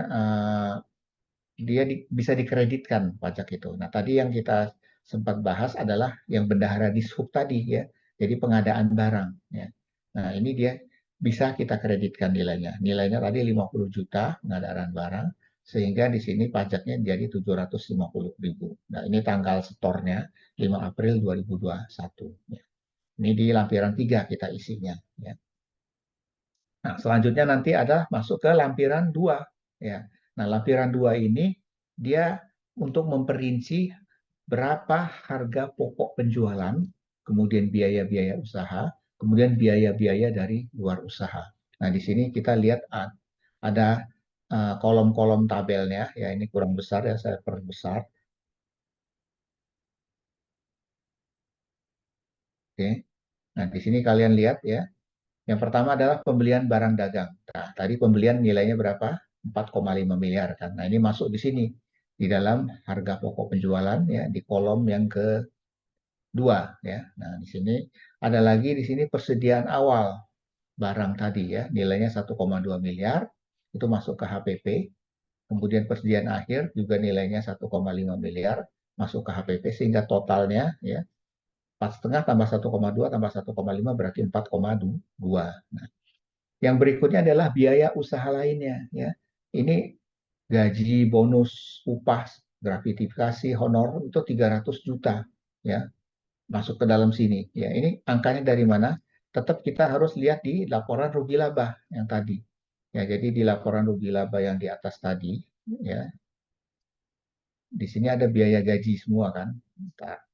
bisa dikreditkan pajak itu. Nah, tadi yang kita sempat bahas adalah yang bendahara dishub tadi ya. Jadi pengadaan barang ya. Nah, ini dia bisa kita kreditkan nilainya. Nilainya tadi 50 juta pengadaan barang sehingga di sini pajaknya jadi 750.000. Nah, ini tanggal setornya 5 April 2021 ya. Ini di lampiran 3 kita isinya ya. Nah, selanjutnya nanti ada masuk ke lampiran 2 ya. Nah, lampiran 2 ini dia untuk memperinci berapa harga pokok penjualan, kemudian biaya-biaya usaha, kemudian biaya-biaya dari luar usaha. Nah, di sini kita lihat ada kolom-kolom tabelnya ya, ini kurang besar ya, saya perbesar. Oke. Nah, di sini kalian lihat ya. Yang pertama adalah pembelian barang dagang. Nah, tadi pembelian nilainya berapa? 4,5 miliar kan. Nah, ini masuk di sini di dalam harga pokok penjualan ya di kolom yang kedua ya. Nah, di sini ada lagi di sini persediaan awal barang tadi ya, nilainya 1,2 miliar itu masuk ke HPP. Kemudian persediaan akhir juga nilainya 1,5 miliar masuk ke HPP sehingga totalnya ya 4,5 tambah 1,2 tambah 1,5 berarti 4,2. Nah, yang berikutnya adalah biaya usaha lainnya ya. Ini gaji, bonus, upah, gratifikasi, honor itu 300 juta ya masuk ke dalam sini. Ya, ini angkanya dari mana? Tetap kita harus lihat di laporan rugi laba yang tadi. Ya, jadi di laporan rugi laba yang di atas tadi, ya, di sini ada biaya gaji semua kan. Bentar.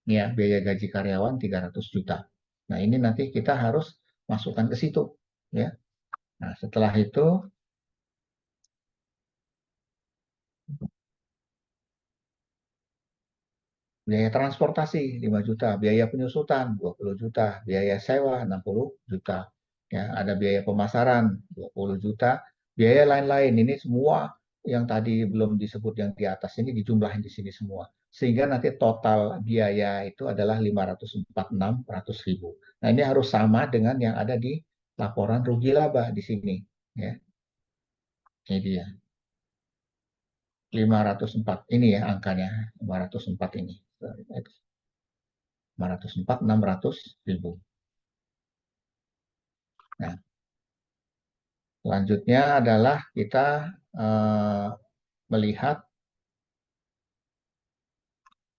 Ini ya, biaya gaji karyawan 300 juta. Nah, ini nanti kita harus masukkan ke situ, ya. Nah, setelah itu biaya transportasi 5 juta, biaya penyusutan 20 juta, biaya sewa 60 juta. Ya, ada biaya pemasaran 20 juta, biaya lain-lain ini semua yang tadi belum disebut yang di atas ini dijumlahin di sini semua. Sehingga nanti total biaya itu adalah 546 ribu. Nah, ini harus sama dengan yang ada di laporan rugi laba di sini. Ya, ini dia. 504 ini ya angkanya, 504 ini. 504, 600 ribu. Nah, selanjutnya adalah kita eh, melihat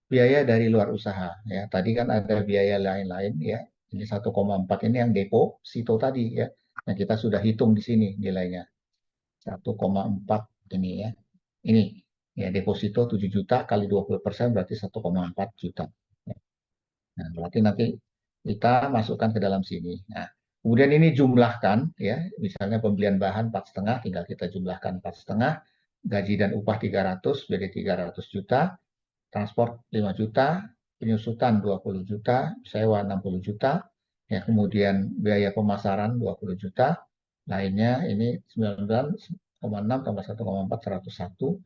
biaya dari luar usaha. Ya, tadi kan ada biaya lain-lain ya. Ini 1,4 ini yang deposito tadi ya. Nah, kita sudah hitung di sini nilainya. 1,4 ini ya. Ini ya deposito 7 juta kali 20% berarti 1,4 juta. Nah, berarti nanti kita masukkan ke dalam sini. Nah, kemudian ini jumlahkan ya, misalnya pembelian bahan 4,5, tinggal kita jumlahkan 4,5, gaji dan upah 300, jadi 300 juta, transport 5 juta, penyusutan 20 juta, sewa 60 juta, ya kemudian biaya pemasaran 20 juta, lainnya ini 99,6 tambah 1,4, 101,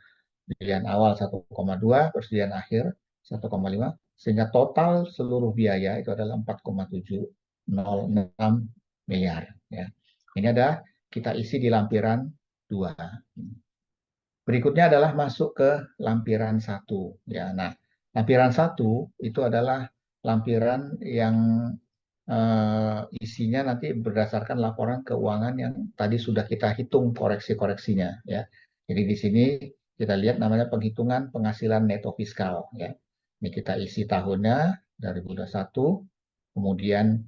persediaan awal 1,2, persediaan akhir 1,5, sehingga total seluruh biaya itu adalah 4,706 miliar. Ya. Ini ada kita isi di lampiran 2. Berikutnya adalah masuk ke lampiran 1. Ya, nah, lampiran 1 itu adalah lampiran yang isinya nanti berdasarkan laporan keuangan yang tadi sudah kita hitung koreksi-koreksinya. Ya. Jadi di sini kita lihat namanya penghitungan penghasilan neto fiskal. Ya. Ini kita isi tahunnya dari 2021, kemudian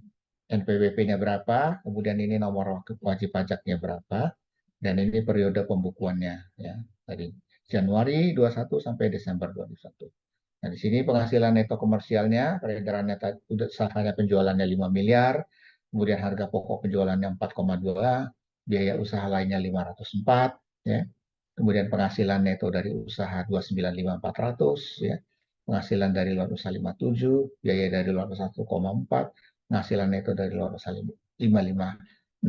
NPWP-nya berapa, kemudian ini nomor wajib pajaknya berapa, dan ini periode pembukuannya. Ya. Tadi Januari 21 sampai Desember 21. Nah, di sini penghasilan neto komersialnya, peredarannya sahanya penjualannya 5 miliar, kemudian harga pokok penjualannya 4,2, biaya usaha lainnya 504, ya. Kemudian penghasilan neto dari usaha 295.400, ya. Penghasilan dari luar usaha 57, biaya dari luar usaha 1,4, penghasilan neto dari luar usaha 55.600,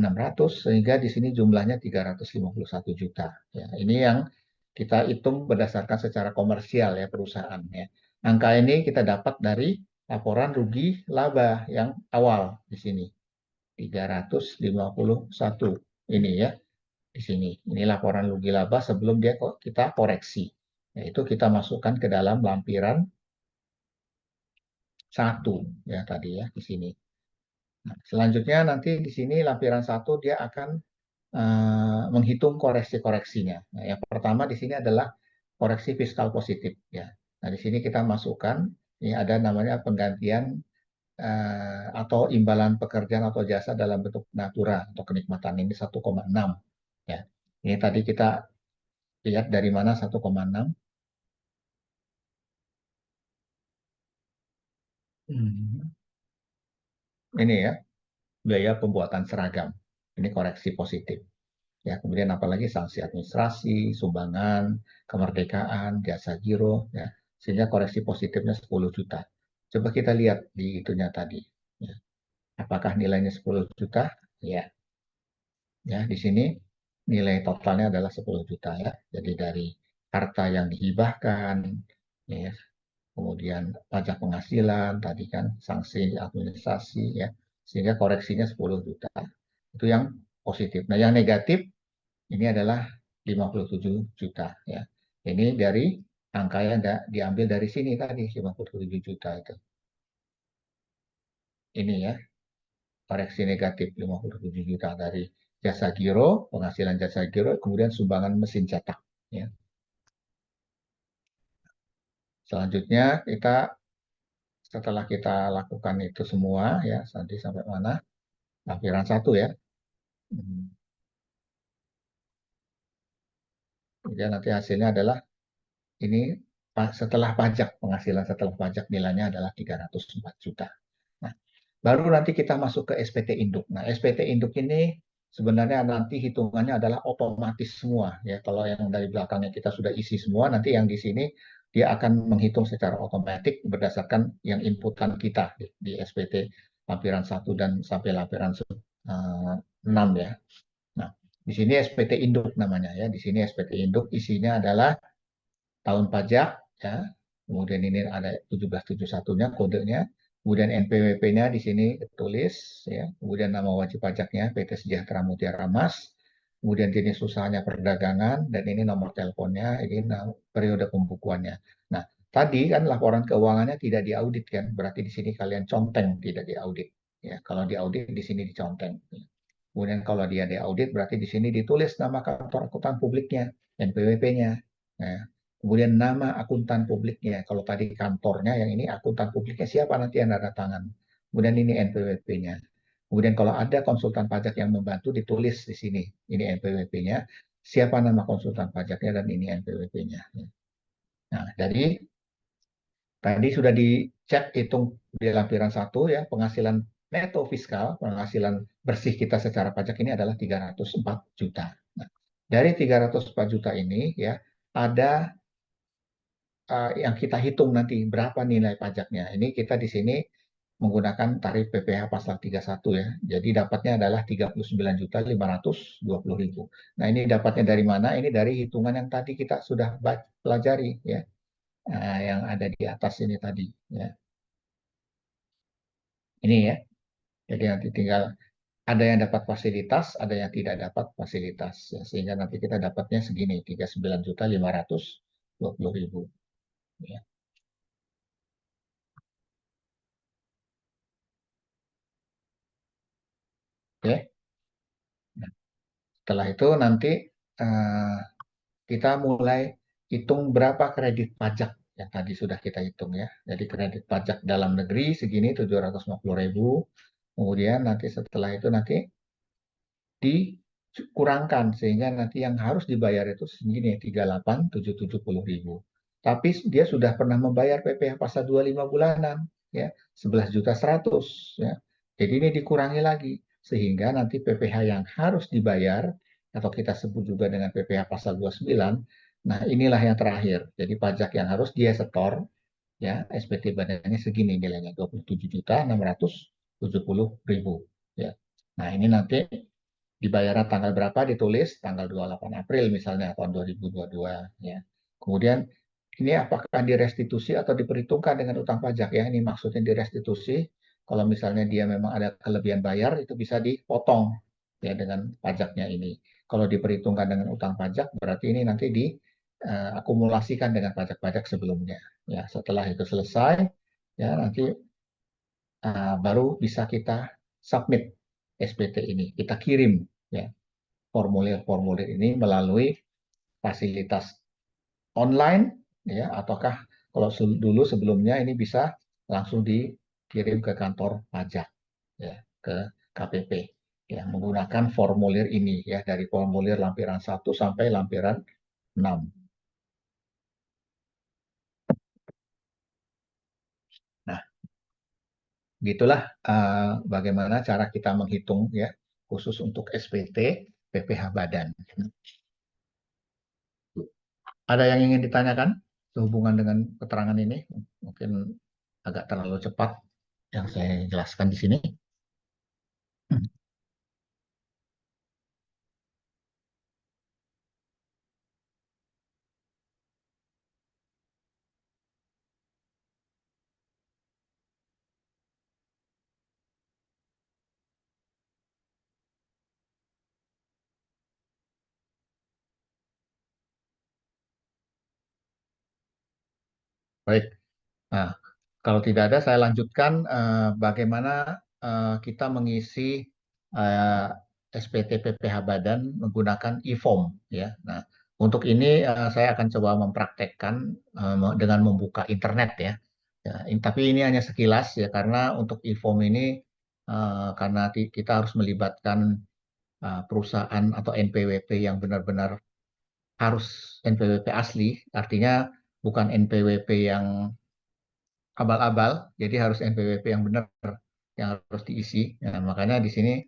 sehingga di sini jumlahnya 351 juta. Ya, ini yang kita hitung berdasarkan secara komersial ya perusahaan ya. Angka ini kita dapat dari laporan rugi laba yang awal di sini. 351 ini ya di sini. Ini laporan rugi laba sebelum dia kita koreksi. Yaitu kita masukkan ke dalam lampiran 1 ya tadi ya di sini. Nah, selanjutnya nanti di sini lampiran 1 dia akan menghitung koreksi-koreksinya. Nah, yang pertama di sini adalah koreksi fiskal positif ya. Nah, di sini kita masukkan ini ada namanya penggantian atau imbalan pekerjaan atau jasa dalam bentuk natura atau kenikmatan ini 1,6 ya. Ini tadi kita lihat dari mana 1,6. Ini ya, biaya pembuatan seragam. Ini koreksi positif. Ya, kemudian apalagi sanksi administrasi, sumbangan, kemerdekaan, jasa giro, ya, sehingga koreksi positifnya 10 juta. Coba kita lihat di itunya tadi. Ya. Apakah nilainya 10 juta? Ya, ya di sini nilai totalnya adalah 10 juta ya. Jadi dari harta yang dihibahkan, ya, kemudian pajak penghasilan, tadi kan sanksi administrasi, ya, sehingga koreksinya 10 juta. Itu yang positif. Nah, yang negatif ini adalah 57 juta ya. Ini dari angka yang diambil dari sini tadi 57 juta itu. Ini ya, koreksi negatif 57 juta dari jasa giro, penghasilan jasa giro, kemudian sumbangan mesin cetak. Ya. Selanjutnya kita setelah kita lakukan itu semua ya, nanti sampai mana? Lampiran satu ya. Hmm. Kemudian nanti hasilnya adalah ini setelah pajak, penghasilan setelah pajak nilainya adalah 304 juta. Nah, baru nanti kita masuk ke SPT induk. Nah, SPT induk ini sebenarnya nanti hitungannya adalah otomatis semua ya. Kalau yang dari belakangnya kita sudah isi semua, nanti yang di sini dia akan menghitung secara otomatis berdasarkan yang inputan kita di SPT lampiran satu dan sampai lampiran 6 ya. Nah, di sini SPT induk namanya ya. Di sini SPT induk isinya adalah tahun pajak ya. Kemudian ini ada 1771-nya kodenya. Kemudian NPWP-nya di sini tulis ya. Kemudian nama wajib pajaknya PT Sejahtera Mutiara Mas. Kemudian jenis usahanya perdagangan dan ini nomor teleponnya, ini periode pembukuannya. Nah, tadi kan laporan keuangannya tidak diaudit kan, berarti di sini kalian conteng tidak diaudit. Ya, kalau diaudit di sini diconteng. Kemudian kalau dia diaudit berarti di sini ditulis nama kantor akuntan publiknya, NPWP-nya. Nah, kemudian nama akuntan publiknya. Kalau tadi kantornya, yang ini akuntan publiknya siapa nanti yang ada tangan. Kemudian ini NPWP-nya. Kemudian kalau ada konsultan pajak yang membantu ditulis di sini. Ini NPWP-nya. Siapa nama konsultan pajaknya dan ini NPWP-nya. Nah, dari tadi sudah dicek hitung di lampiran satu ya, penghasilan neto fiskal, penghasilan bersih kita secara pajak ini adalah 304 juta. Nah, dari 304 juta ini ya, ada yang kita hitung nanti berapa nilai pajaknya. Ini kita di sini menggunakan tarif PPh pasal 31 ya. Jadi dapatnya adalah 39.520.000. Nah, ini dapatnya dari mana? Ini dari hitungan yang tadi kita sudah pelajari ya. Yang ada di atas ini tadi ya. Ini ya. Jadi nanti tinggal ada yang dapat fasilitas, ada yang tidak dapat fasilitas. Ya, sehingga nanti kita dapatnya segini, 39.520.000. Ya. Oke. Nah, setelah itu nanti eh, kita mulai hitung berapa kredit pajak yang tadi sudah kita hitung ya. Jadi kredit pajak dalam negeri segini 750.000. Kemudian nanti setelah itu nanti dikurangkan sehingga nanti yang harus dibayar itu segini 38.770.000. Tapi dia sudah pernah membayar PPh pasal 25 bulanan ya 11.100 ya. Jadi ini dikurangi lagi sehingga nanti PPh yang harus dibayar atau kita sebut juga dengan PPh pasal 29. Nah, inilah yang terakhir. Jadi pajak yang harus dia setor ya SPT badannya segini nilainya 27.670.000 ya. Nah, ini nanti dibayarnya tanggal berapa ditulis tanggal 28 April misalnya tahun 2022 ya. Kemudian ini apakah direstitusi atau diperhitungkan dengan utang pajak ya. Ini maksudnya direstitusi kalau misalnya dia memang ada kelebihan bayar itu bisa dipotong ya dengan pajaknya ini. Kalau diperhitungkan dengan utang pajak berarti ini nanti diakumulasikan dengan pajak-pajak sebelumnya. Ya, setelah itu selesai ya nanti baru bisa kita submit SPT ini, kita kirim ya formulir-formulir ini melalui fasilitas online ya ataukah kalau dulu sebelumnya ini bisa langsung dikirim ke kantor pajak ya ke KPP ya menggunakan formulir ini ya dari formulir lampiran 1 sampai lampiran 6. Nah, gitulah bagaimana cara kita menghitung ya khusus untuk SPT PPh Badan. Ada yang ingin ditanyakan sehubungan dengan keterangan ini? Mungkin agak terlalu cepat yang saya jelaskan di sini. Baik. Nah, kalau tidak ada, saya lanjutkan bagaimana kita mengisi eh, SPT PPH Badan menggunakan e-form ya. Nah, untuk ini saya akan coba mempraktekkan dengan membuka internet ya. Ya, tapi ini hanya sekilas ya karena untuk e-form ini karena kita harus melibatkan perusahaan atau NPWP yang benar-benar harus NPWP asli, artinya bukan NPWP yang abal-abal, jadi harus NPWP yang benar yang harus diisi. Nah, makanya di sini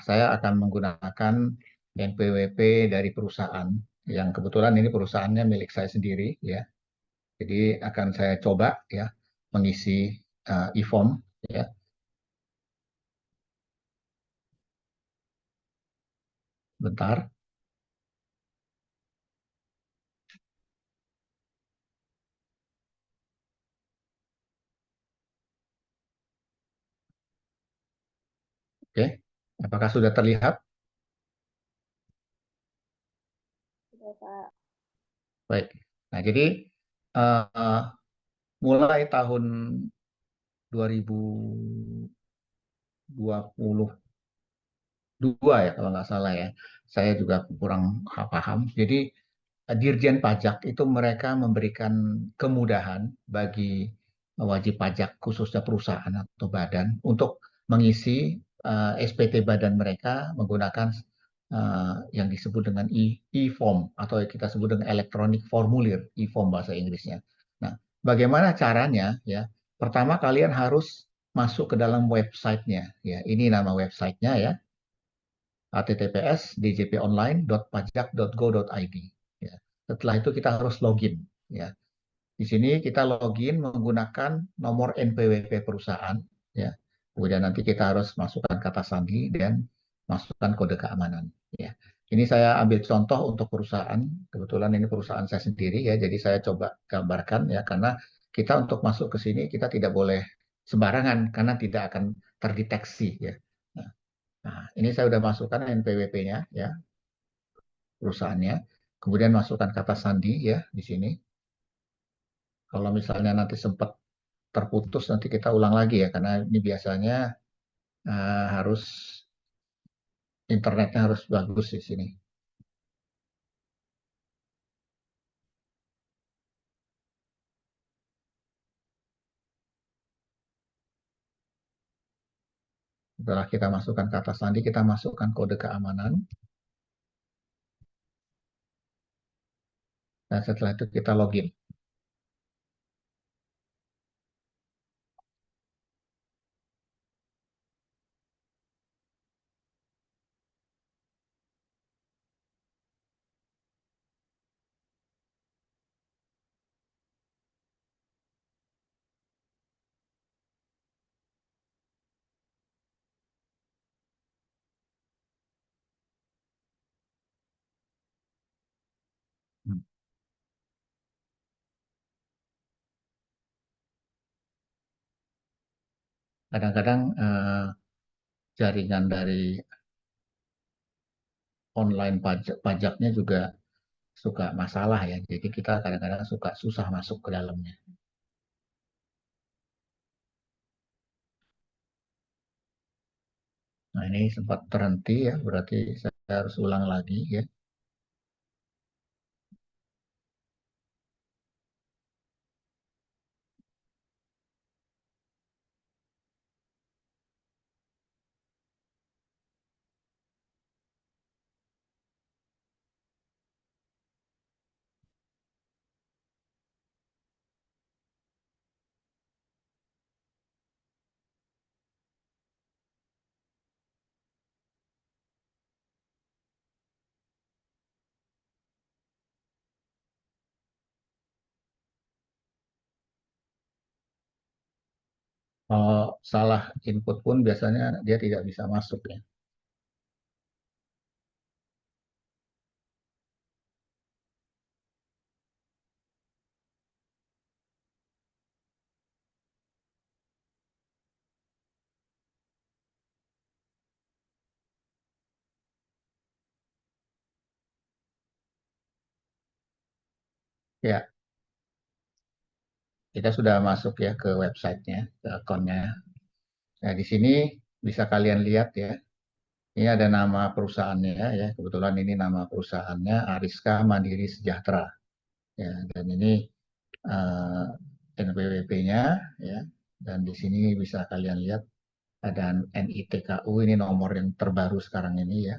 saya akan menggunakan NPWP dari perusahaan yang kebetulan ini perusahaannya milik saya sendiri ya. Jadi akan saya coba ya mengisi e-form ya. Bentar. Oke. Apakah sudah terlihat? Sudah, Pak. Baik. Nah, jadi uh, mulai tahun 2022 ya kalau nggak salah ya. Saya juga kurang paham. Jadi Dirjen Pajak itu mereka memberikan kemudahan bagi wajib pajak khususnya perusahaan atau badan untuk mengisi SPT badan mereka menggunakan yang disebut dengan e-form atau kita sebut dengan electronic formulir e-form bahasa Inggrisnya. Nah, bagaimana caranya ya? Pertama kalian harus masuk ke dalam websitenya ya. Ini nama websitenya ya, https://djponline.pajak.go.id. Ya. Setelah itu kita harus login. Ya. Di sini kita login menggunakan nomor NPWP perusahaan. Ya. Kemudian nanti kita harus masukkan kata sandi dan masukkan kode keamanan. Ya. Ini saya ambil contoh untuk perusahaan. Kebetulan ini perusahaan saya sendiri ya, jadi saya coba gambarkan ya karena kita untuk masuk ke sini kita tidak boleh sembarangan karena tidak akan terdeteksi ya. Nah, ini saya sudah masukkan NPWP-nya ya, perusahaannya. Kemudian masukkan kata sandi ya di sini. Kalau misalnya nanti sempat terputus nanti kita ulang lagi ya karena ini biasanya harus internetnya harus bagus di sini. Setelah kita masukkan kata sandi, kita masukkan kode keamanan. Dan setelah itu kita login. Kadang-kadang jaringan dari online pajaknya juga suka masalah ya. Jadi kita kadang-kadang suka susah masuk ke dalamnya. Nah, ini sempat terhenti ya, berarti saya harus ulang lagi ya. Kalau salah input pun biasanya dia tidak bisa masuk ya. Ya, kita sudah masuk ya ke websitenya, ke akunnya. Nah, di sini bisa kalian lihat ya, Ini ada nama perusahaannya ya. Kebetulan ini nama perusahaannya Ariska Mandiri Sejahtera. Ya, dan ini eh, NPWP-nya ya. Dan di sini bisa kalian lihat ada NITKU, ini nomor yang terbaru sekarang ini ya.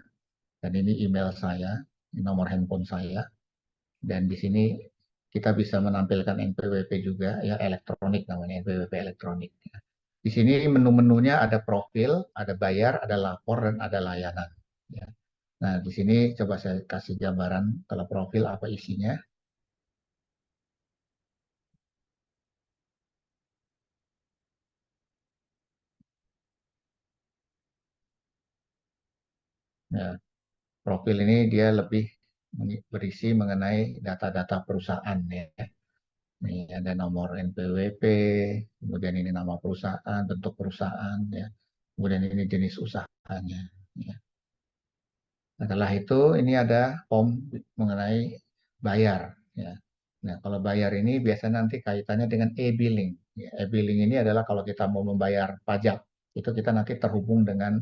Dan ini email saya, ini nomor handphone saya. Dan di sini kita bisa menampilkan NPWP juga ya, elektronik namanya, NPWP elektronik. Ya. Di sini menu-menunya ada profil, ada bayar, ada lapor, dan ada layanan. Ya. Nah, di sini coba saya kasih gambaran kalau profil apa isinya. Ya, profil ini dia lebih berisi mengenai data-data perusahaan ya. Nih ada nomor NPWP, kemudian ini nama perusahaan, bentuk perusahaan ya. Kemudian ini jenis usahanya. Ya. Setelah itu ini ada form mengenai bayar. Ya. Nah, kalau bayar ini biasanya nanti kaitannya dengan e-billing. Ya, e-billing ini adalah kalau kita mau membayar pajak, itu kita nanti terhubung dengan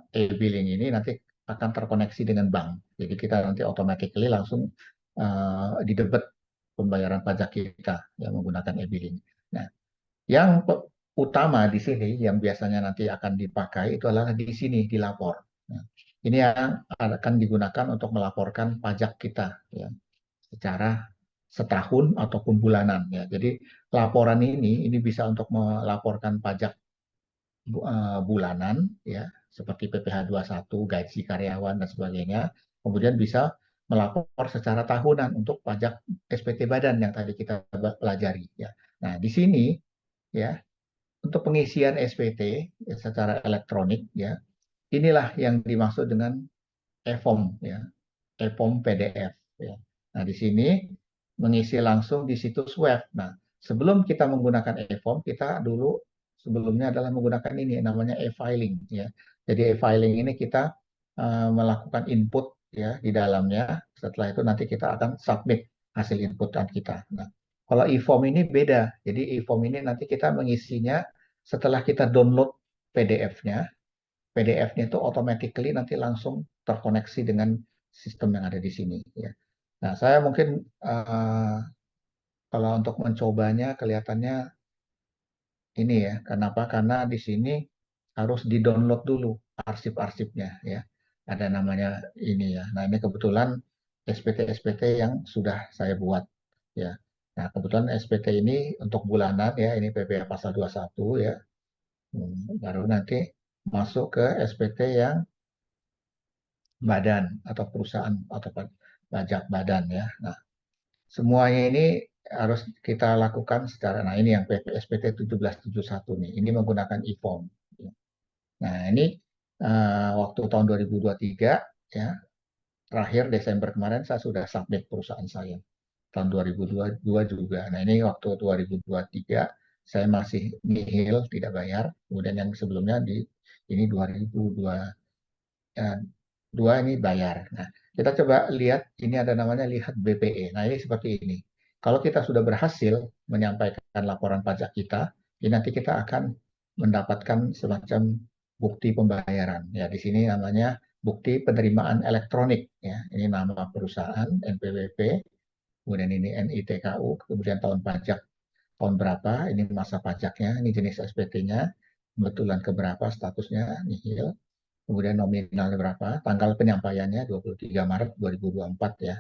e-billing ini nanti akan terkoneksi dengan bank. Jadi kita nanti automatically langsung didebet pembayaran pajak kita yang menggunakan e-billing. Nah, yang utama di sini yang biasanya nanti akan dipakai itu adalah di sini di lapor. Nah, ini yang akan digunakan untuk melaporkan pajak kita ya, secara setahun ataupun bulanan ya. Jadi laporan ini bisa untuk melaporkan pajak bulanan ya, seperti PPh 21, gaji karyawan dan sebagainya. Kemudian bisa melapor secara tahunan untuk pajak SPT badan yang tadi kita pelajari ya. Nah, di sini ya untuk pengisian SPT ya, secara elektronik ya, inilah yang dimaksud dengan e-form ya, e-form PDF ya. Nah, di sini mengisi langsung di situs web. Nah, sebelum kita menggunakan e-form, kita dulu sebelumnya adalah menggunakan ini namanya e-filing ya. Jadi e-filing ini kita melakukan input ya di dalamnya. Setelah itu nanti kita akan submit hasil inputan kita. Nah, kalau e-form ini beda. Jadi e-form ini nanti kita mengisinya setelah kita download PDF-nya. PDF-nya itu automatically nanti langsung terkoneksi dengan sistem yang ada di sini. Ya. Nah, saya mungkin kalau untuk mencobanya kelihatannya ini ya. Kenapa? Karena di sini harus di-download dulu arsip-arsipnya ya. Ada namanya ini ya. Nah, ini kebetulan SPT-SPT yang sudah saya buat ya. Nah, kebetulan SPT ini untuk bulanan ya, ini PPh pasal 21 ya. Baru nanti masuk ke SPT yang badan atau perusahaan atau pajak badan ya. Nah, semuanya ini harus kita lakukan secara, nah ini yang PPSPT 1771 nih, ini menggunakan e-form. Nah, ini waktu tahun 2023 ya, terakhir Desember kemarin saya sudah submit perusahaan saya. Tahun 2022 juga. Nah, ini waktu 2023 saya masih nihil, tidak bayar. Kemudian yang sebelumnya ini 2002 dua ini bayar. Nah, kita coba lihat ini ada namanya lihat BPE. Nah, ini seperti ini. Kalau kita sudah berhasil menyampaikan laporan pajak kita, ini nanti kita akan mendapatkan semacam bukti pembayaran. Ya, di sini namanya bukti penerimaan elektronik. Ya, ini nama perusahaan NPWP, kemudian ini NITKU, kemudian tahun pajak tahun berapa, ini masa pajaknya, ini jenis SPT-nya, kebetulan keberapa statusnya nihil, kemudian nominalnya berapa, tanggal penyampaiannya 23 Maret 2024 ya,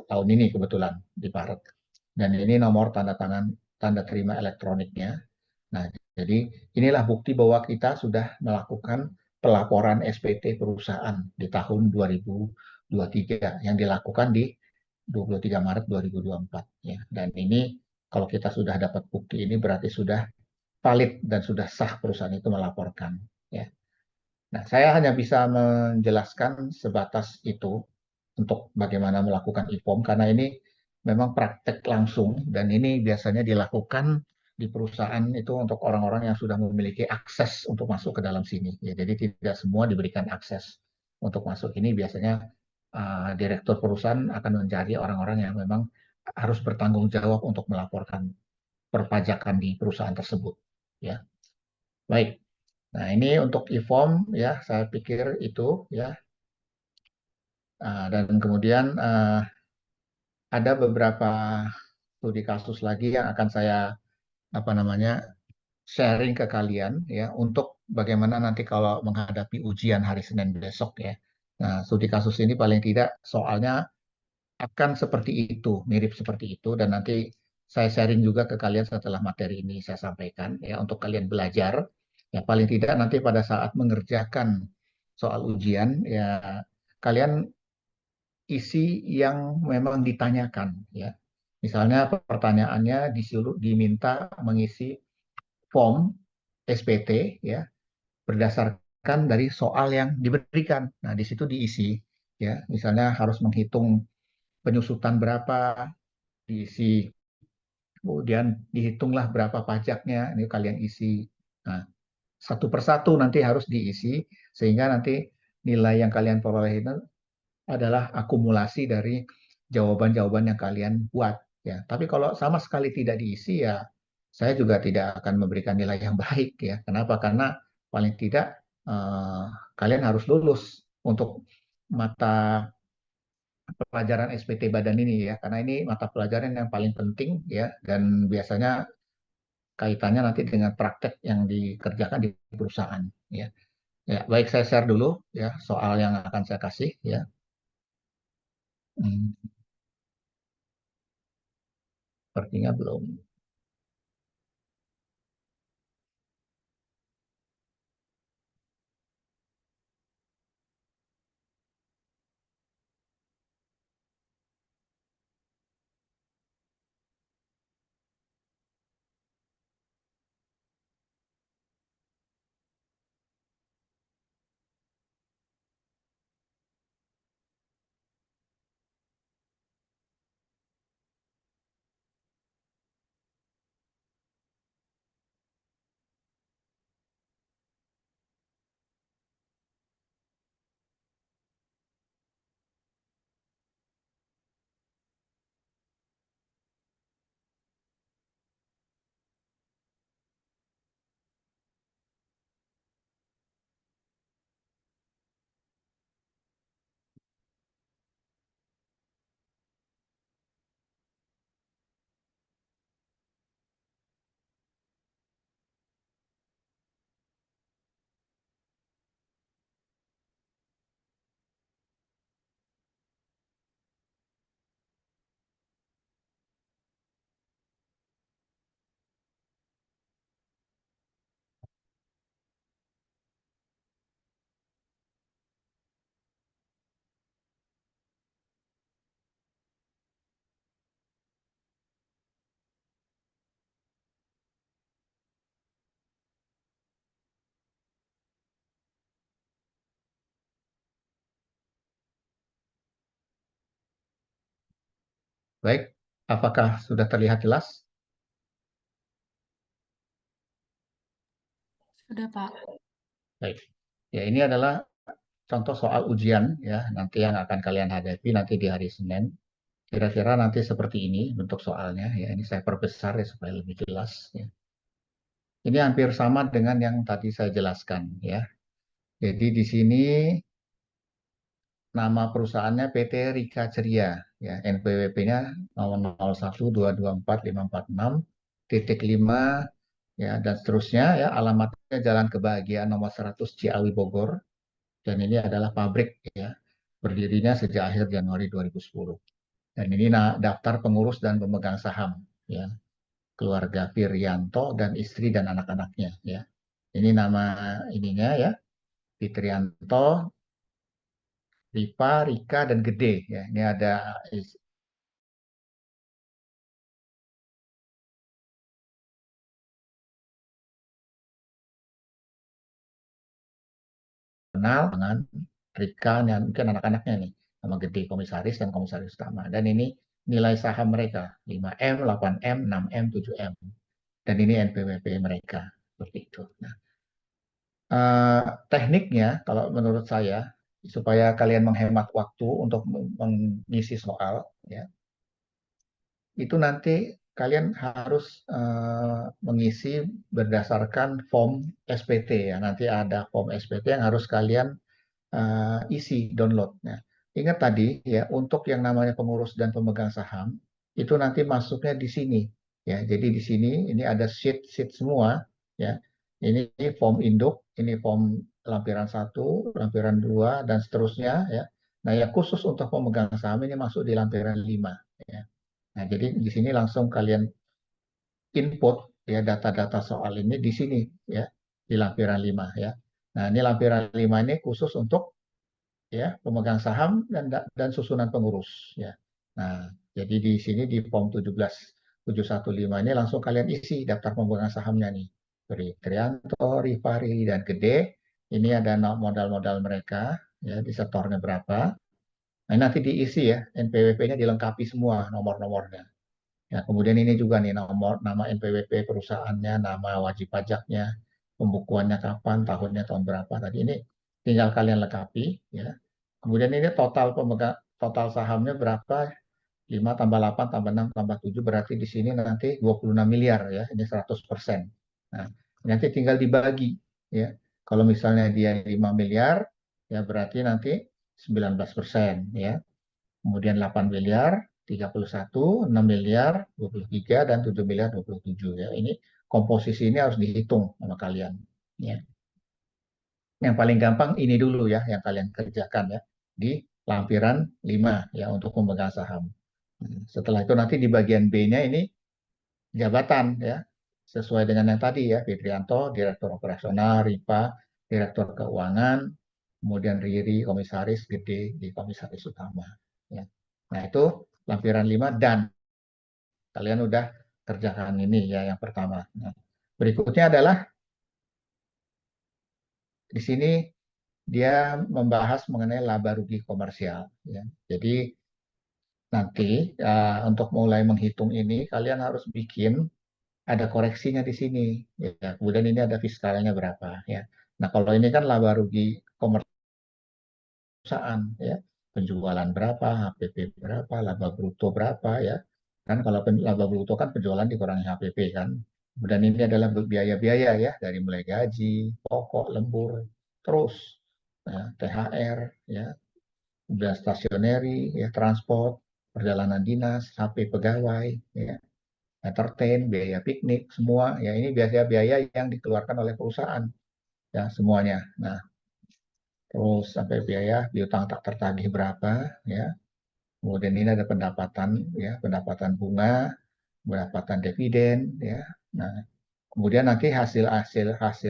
tahun ini kebetulan di Maret. Dan ini nomor tanda tangan, tanda terima elektroniknya. Nah, jadi inilah bukti bahwa kita sudah melakukan pelaporan SPT perusahaan di tahun 2023 yang dilakukan di 23 Maret 2024 ya. Dan ini kalau kita sudah dapat bukti ini berarti sudah valid dan sudah sah perusahaan itu melaporkan ya. Nah, saya hanya bisa menjelaskan sebatas itu untuk bagaimana melakukan e-form karena ini memang praktek langsung dan ini biasanya dilakukan di perusahaan itu untuk orang-orang yang sudah memiliki akses untuk masuk ke dalam sini. Ya, jadi tidak semua diberikan akses untuk masuk ini. Biasanya direktur perusahaan akan mencari orang-orang yang memang harus bertanggung jawab untuk melaporkan perpajakan di perusahaan tersebut. Ya, baik. Nah, ini untuk e-form ya, saya pikir itu ya. Dan kemudian ada beberapa studi kasus lagi yang akan saya apa namanya sharing ke kalian ya untuk bagaimana nanti kalau menghadapi ujian hari Senin besok ya. Nah, studi kasus ini paling tidak soalnya akan seperti itu, mirip seperti itu dan nanti saya sharing juga ke kalian setelah materi ini saya sampaikan ya untuk kalian belajar. Ya paling tidak nanti pada saat mengerjakan soal ujian ya kalian isi yang memang ditanyakan ya. Misalnya pertanyaannya disuruh diminta mengisi form SPT ya berdasarkan dari soal yang diberikan. Nah, di situ diisi ya. Misalnya harus menghitung penyusutan berapa diisi. Kemudian dihitunglah berapa pajaknya, ini kalian isi. Nah, satu persatu nanti harus diisi sehingga nanti nilai yang kalian peroleh itu adalah akumulasi dari jawaban-jawaban yang kalian buat ya. Tapi kalau sama sekali tidak diisi ya saya juga tidak akan memberikan nilai yang baik ya. Kenapa? Karena paling tidak eh, kalian harus lulus untuk mata pelajaran SPT badan ini ya. Karena ini mata pelajaran yang paling penting ya dan biasanya kaitannya nanti dengan praktek yang dikerjakan di perusahaan ya. Ya, baik saya share dulu ya soal yang akan saya kasih ya. Hmm, sepertinya belum. Baik, apakah sudah terlihat jelas? Sudah, Pak. Baik. Ya, ini adalah contoh soal ujian ya, nanti yang akan kalian hadapi nanti di hari Senin. Kira-kira nanti seperti ini bentuk soalnya ya. Ini saya perbesar ya supaya lebih jelas ya. Ini hampir sama dengan yang tadi saya jelaskan ya. Jadi di sini nama perusahaannya PT Rika Ceria ya. NPWP-nya 001224546 ya dan seterusnya ya alamatnya Jalan Kebahagiaan nomor 100 Ciawi Bogor dan ini adalah pabrik ya berdirinya sejak akhir Januari 2010 dan ini daftar pengurus dan pemegang saham ya keluarga Firyanto dan istri dan anak-anaknya ya ini nama ininya ya Fitrianto, Ripa, Rika dan Gede ya ini ada kenal dengan Rika dan mungkin anak-anaknya nih sama Gede komisaris dan komisaris utama dan ini nilai saham mereka 5M, 8M, 6M, 7M dan ini NPWP mereka seperti itu. Nah, tekniknya kalau menurut saya supaya kalian menghemat waktu untuk mengisi soal ya itu nanti kalian harus mengisi berdasarkan form SPT ya. Nanti ada form SPT yang harus kalian isi download. Nah, ingat tadi ya, untuk yang namanya pengurus dan pemegang saham itu nanti masuknya di sini ya. Jadi di sini ini ada sheet semua ya. Ini form induk, ini form lampiran 1, lampiran 2 dan seterusnya ya. Nah, yang khusus untuk pemegang saham ini masuk di lampiran 5 ya. Nah, jadi di sini langsung kalian input ya data-data soal ini di sini ya, di lampiran 5 ya. Nah, ini lampiran 5 ini khusus untuk ya pemegang saham dan susunan pengurus ya. Nah, jadi di sini di form 17715 ini langsung kalian isi daftar pemegang sahamnya nih. Trianto, Rivari dan Gede. Ini ada modal-modal mereka ya, di setornya berapa. Nah, nanti diisi ya, NPWP-nya dilengkapi semua nomor-nomornya. Ya, kemudian ini juga nih nama NPWP perusahaannya, nama wajib pajaknya, pembukuannya kapan, tahunnya tahun berapa. Tadi ini tinggal kalian lengkapi ya. Kemudian ini total sahamnya berapa? 5 tambah 8 tambah 6 tambah 7 berarti di sini nanti 26 miliar ya. Ini 100%. Nah, nanti tinggal dibagi ya. Kalau misalnya dia 5 miliar ya berarti nanti 19% ya. Kemudian 8 miliar 31, 6 miliar 23 dan 7 miliar 27 ya. Ini komposisi ini harus dihitung sama kalian ya. Yang paling gampang ini dulu ya yang kalian kerjakan ya di lampiran 5 ya untuk pemegang saham. Setelah itu nanti di bagian B-nya ini jabatan ya. Sesuai dengan yang tadi ya, Fitrianto, Direktur Operasional, Ripa, Direktur Keuangan, kemudian Riri, Komisaris, Gede di Komisaris Utama. Ya. Nah itu lampiran 5 dan kalian udah kerjakan ini ya yang pertama. Nah, berikutnya adalah di sini dia membahas mengenai laba rugi komersial. Ya. Jadi nanti untuk mulai menghitung ini kalian harus bikin ada koreksinya di sini. Ya. Kemudian ini ada fiskalnya berapa. Ya. Nah kalau ini kan laba rugi perusahaan, ya penjualan berapa, HPP berapa, laba bruto berapa, ya kan kalau laba bruto kan penjualan dikurangi HPP kan. Kemudian ini adalah biaya-biaya ya dari mulai gaji, pokok, lembur, terus ya, THR, ya, kemudian stasioneri, ya transport, perjalanan dinas, HP pegawai, ya, entertain, biaya piknik, semua ya ini biaya-biaya yang dikeluarkan oleh perusahaan ya semuanya. Nah, terus sampai biaya piutang tak tertagih berapa ya. Kemudian ini ada pendapatan ya, pendapatan bunga, pendapatan dividen ya. Nah, kemudian nanti hasil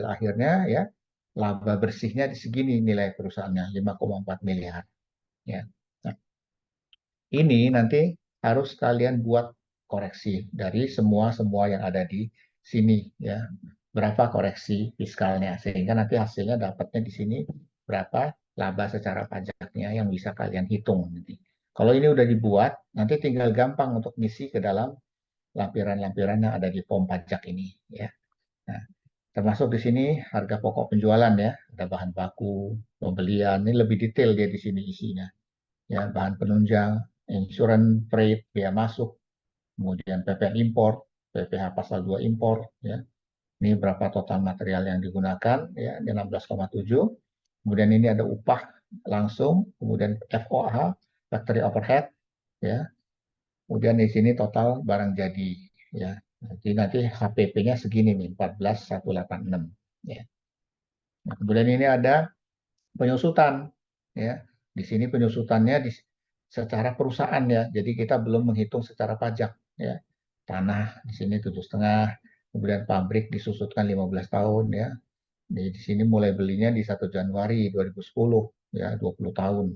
akhirnya ya laba bersihnya di segini nilai perusahaannya 5,4 miliar ya. Nah, ini nanti harus kalian buat koreksi dari semua yang ada di sini ya. Berapa koreksi fiskalnya sehingga nanti hasilnya dapatnya di sini berapa laba secara pajaknya yang bisa kalian hitung nanti. Kalau ini udah dibuat, nanti tinggal gampang untuk ngisi ke dalam lampiran-lampiran yang ada di form pajak ini ya. Nah, termasuk di sini harga pokok penjualan ya, ada bahan baku, pembelian, ini lebih detail dia di sini isinya. Ya, bahan penunjang, insurance freight, biaya masuk, kemudian PPN impor, PPh pasal 2 impor ya. Ini berapa total material yang digunakan ya, ini 16,7. Kemudian ini ada upah langsung, kemudian FOH, factory overhead ya. Kemudian di sini total barang jadi ya. Jadi nanti HPP-nya segini nih 14.186 ya. Nah, kemudian ini ada penyusutan ya. Di sini penyusutannya secara perusahaan ya. Jadi kita belum menghitung secara pajak ya. Tanah di sini 7,5, kemudian pabrik disusutkan 15 tahun ya. Di sini mulai belinya di 1 Januari 2010 ya, 20 tahun.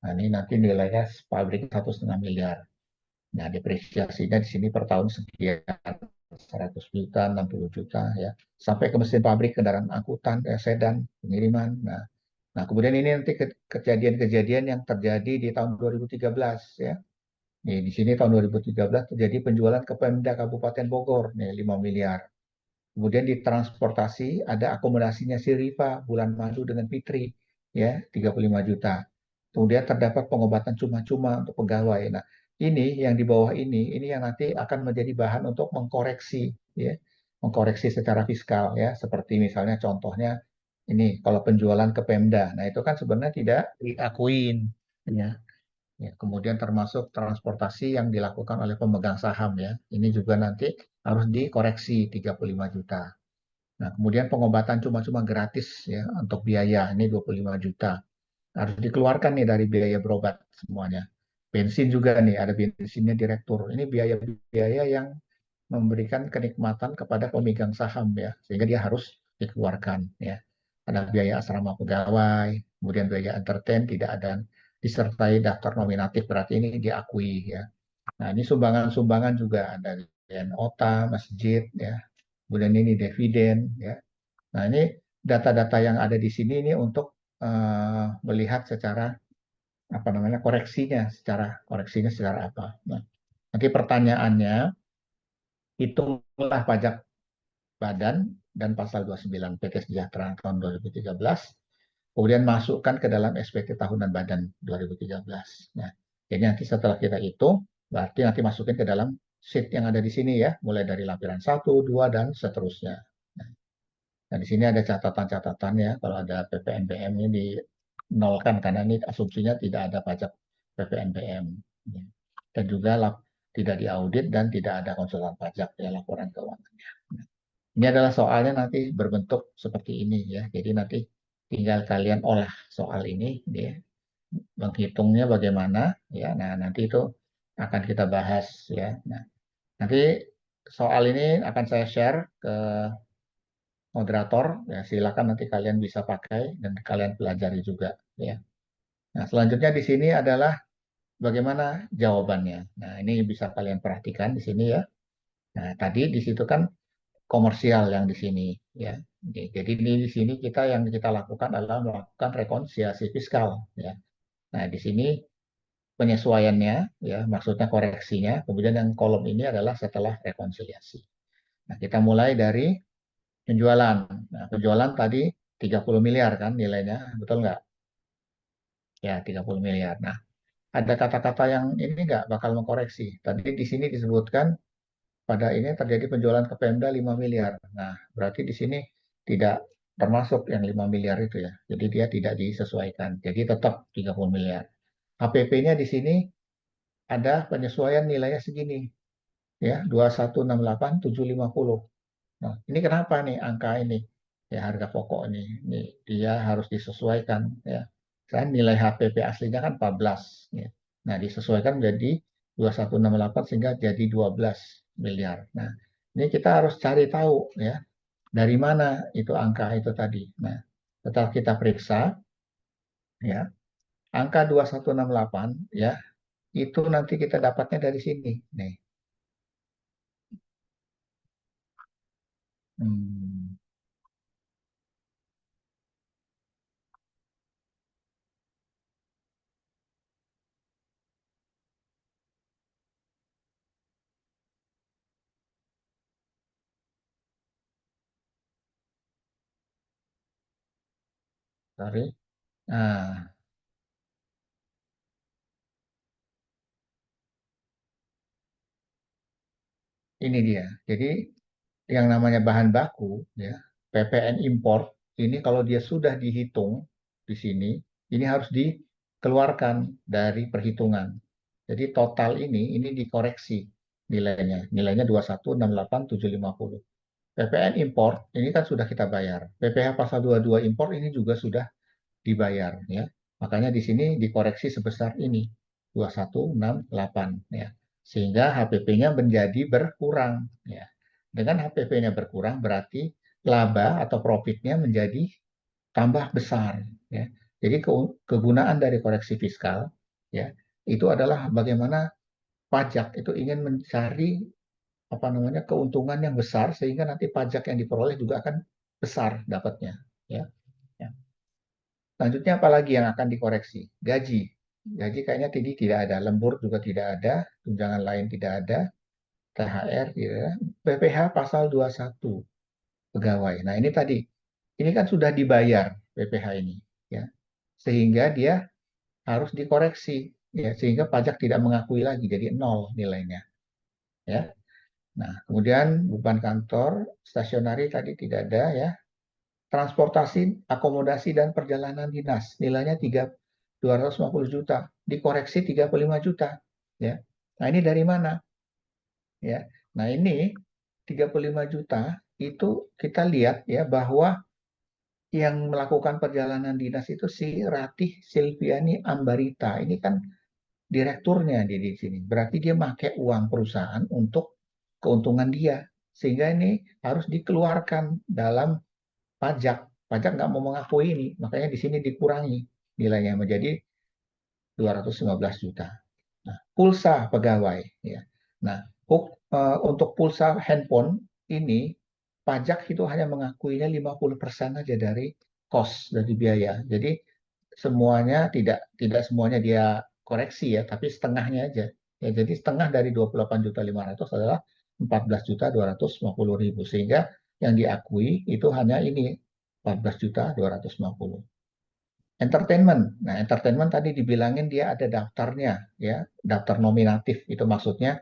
Nah, ini nanti nilainya pabrik 1,5 miliar. Nah, depresiasinya di sini per tahun sekian 100 juta, 60 juta ya. Sampai ke mesin pabrik, kendaraan angkutan, sedan, pengiriman. Nah, kemudian ini nanti kejadian-kejadian yang terjadi di tahun 2013 ya. Nih, di sini tahun 2013 terjadi penjualan ke Pemda Kabupaten Bogor nih 5 miliar. Kemudian di transportasi ada akomodasinya si Riva bulan madu dengan Fitri ya 35 juta. Kemudian terdapat pengobatan cuma-cuma untuk pegawai. Nah, ini yang di bawah ini yang nanti akan menjadi bahan untuk mengkoreksi, ya, mengkoreksi secara fiskal, ya, seperti misalnya contohnya ini kalau penjualan ke Pemda, nah itu kan sebenarnya tidak diakuin, ya. Ya, kemudian termasuk transportasi yang dilakukan oleh pemegang saham, ya, ini juga nanti harus dikoreksi 35 juta. Nah, kemudian pengobatan cuma-cuma gratis, ya, untuk biaya ini 25 juta. Harus dikeluarkan nih dari biaya berobat semuanya. Bensin juga nih, ada bensinnya direktur. Ini biaya-biaya yang memberikan kenikmatan kepada pemegang saham, ya, sehingga dia harus dikeluarkan, ya. Ada biaya asrama pegawai, kemudian biaya entertain tidak ada disertai daftar nominatif, berarti ini diakui, ya. Nah, ini sumbangan-sumbangan juga ada OTA, masjid, ya. Kemudian ini dividen, ya. Nah, ini data-data yang ada di sini ini untuk melihat secara apa namanya koreksinya secara apa. Nah, nanti pertanyaannya, hitunglah pajak badan dan pasal 29 PT Sejahtera tahun 2013, kemudian masukkan ke dalam SPT tahunan badan 2013. Nah, jadi nanti setelah kita hitung, berarti nanti masukin ke dalam sheet yang ada di sini, ya, mulai dari lampiran 1, 2, dan seterusnya. Nah, di sini ada catatan-catatan, ya, kalau ada PPNBM ini dinolkan karena ini asumsinya tidak ada pajak PPNBM. Ya. Dan juga tidak diaudit dan tidak ada konsultan pajak, ya, laporan keuangannya. Nah, ini adalah soalnya nanti berbentuk seperti ini, ya. Jadi nanti tinggal kalian olah soal ini, ya. Menghitungnya bagaimana, ya. Nah, nanti itu akan kita bahas, ya. Nah, nanti soal ini akan saya share ke moderator, ya, silakan nanti kalian bisa pakai dan kalian pelajari juga, ya. Nah, selanjutnya di sini adalah bagaimana jawabannya. Nah, ini bisa kalian perhatikan di sini, ya. Nah, tadi di situ kan komersial yang di sini, ya. Jadi ini di sini yang kita lakukan adalah melakukan rekonsiliasi fiskal, ya. Nah, di sini penyesuaiannya, ya, maksudnya koreksinya. Kemudian yang kolom ini adalah setelah rekonsiliasi. Nah, kita mulai dari penjualan. Nah, penjualan tadi 30 miliar kan nilainya, betul nggak? Ya, 30 miliar. Nah, ada kata-kata yang ini nggak bakal mengkoreksi. Tadi di sini disebutkan pada ini terjadi penjualan ke Pemda 5 miliar. Nah, berarti di sini tidak termasuk yang 5 miliar itu, ya. Jadi dia tidak disesuaikan. Jadi tetap 30 miliar. HPP-nya di sini ada penyesuaian nilainya segini, ya, 2168.750. Nah, ini kenapa nih angka ini? Ya, harga pokok ini dia harus disesuaikan, ya. Kan nilai HPP aslinya kan 14, ya. Nah, disesuaikan menjadi 2168 sehingga jadi 12 miliar. Nah, ini kita harus cari tahu, ya, dari mana itu angka itu tadi. Nah, setelah kita periksa, ya, angka 2168, ya, itu nanti kita dapatnya dari sini, nih. Hmm, sorry. Nah, ini dia. Jadi yang namanya bahan baku, ya, PPN import ini kalau dia sudah dihitung di sini, ini harus dikeluarkan dari perhitungan. Jadi total ini dikoreksi nilainya 2168.750. PPN import ini kan sudah kita bayar. PPh pasal 22 import ini juga sudah dibayar, ya. Makanya di sini dikoreksi sebesar ini 2168, ya. Sehingga HPP-nya menjadi berkurang, ya. Dengan HPP-nya berkurang berarti laba atau profitnya menjadi tambah besar, ya. Jadi kegunaan dari koreksi fiskal, ya, itu adalah bagaimana pajak itu ingin mencari apa namanya keuntungan yang besar sehingga nanti pajak yang diperoleh juga akan besar dapatnya, ya. Ya. Selanjutnya apalagi yang akan dikoreksi? Gaji. Gaji kayaknya tidak ada, lembur juga tidak ada, tunjangan lain tidak ada, THR tidak ada, PPh pasal 21 pegawai. Nah, ini tadi, ini kan sudah dibayar PPh ini, ya. Sehingga dia harus dikoreksi. ya, sehingga pajak tidak mengakui lagi, jadi nol nilainya. Ya. Nah, kemudian beban kantor stasionari tadi tidak ada ya. Transportasi, akomodasi dan perjalanan dinas nilainya 250 juta, dikoreksi 35 juta. Ya. Nah, ini dari mana? Ya. Nah, ini 35 juta itu kita lihat ya bahwa yang melakukan perjalanan dinas itu si Ratih Silviani Ambarita. Ini kan direkturnya di sini. Berarti dia pakai uang perusahaan untuk keuntungan dia. Sehingga ini harus dikeluarkan dalam pajak. Pajak nggak mau mengakui ini. Makanya di sini dikurangi nilainya menjadi 215 juta. Nah, pulsa pegawai. Ya. Nah, untuk pulsa handphone ini pajak itu hanya mengakuinya 50% aja dari cost, dari biaya. Jadi semuanya tidak semuanya dia koreksi ya, tapi setengahnya aja. Ya, jadi setengah dari 28.500.000 adalah 14.250.000 sehingga yang diakui itu hanya ini 14.250. Entertainment. Nah, entertainment tadi dibilangin dia ada daftarnya ya, daftar nominatif. Itu maksudnya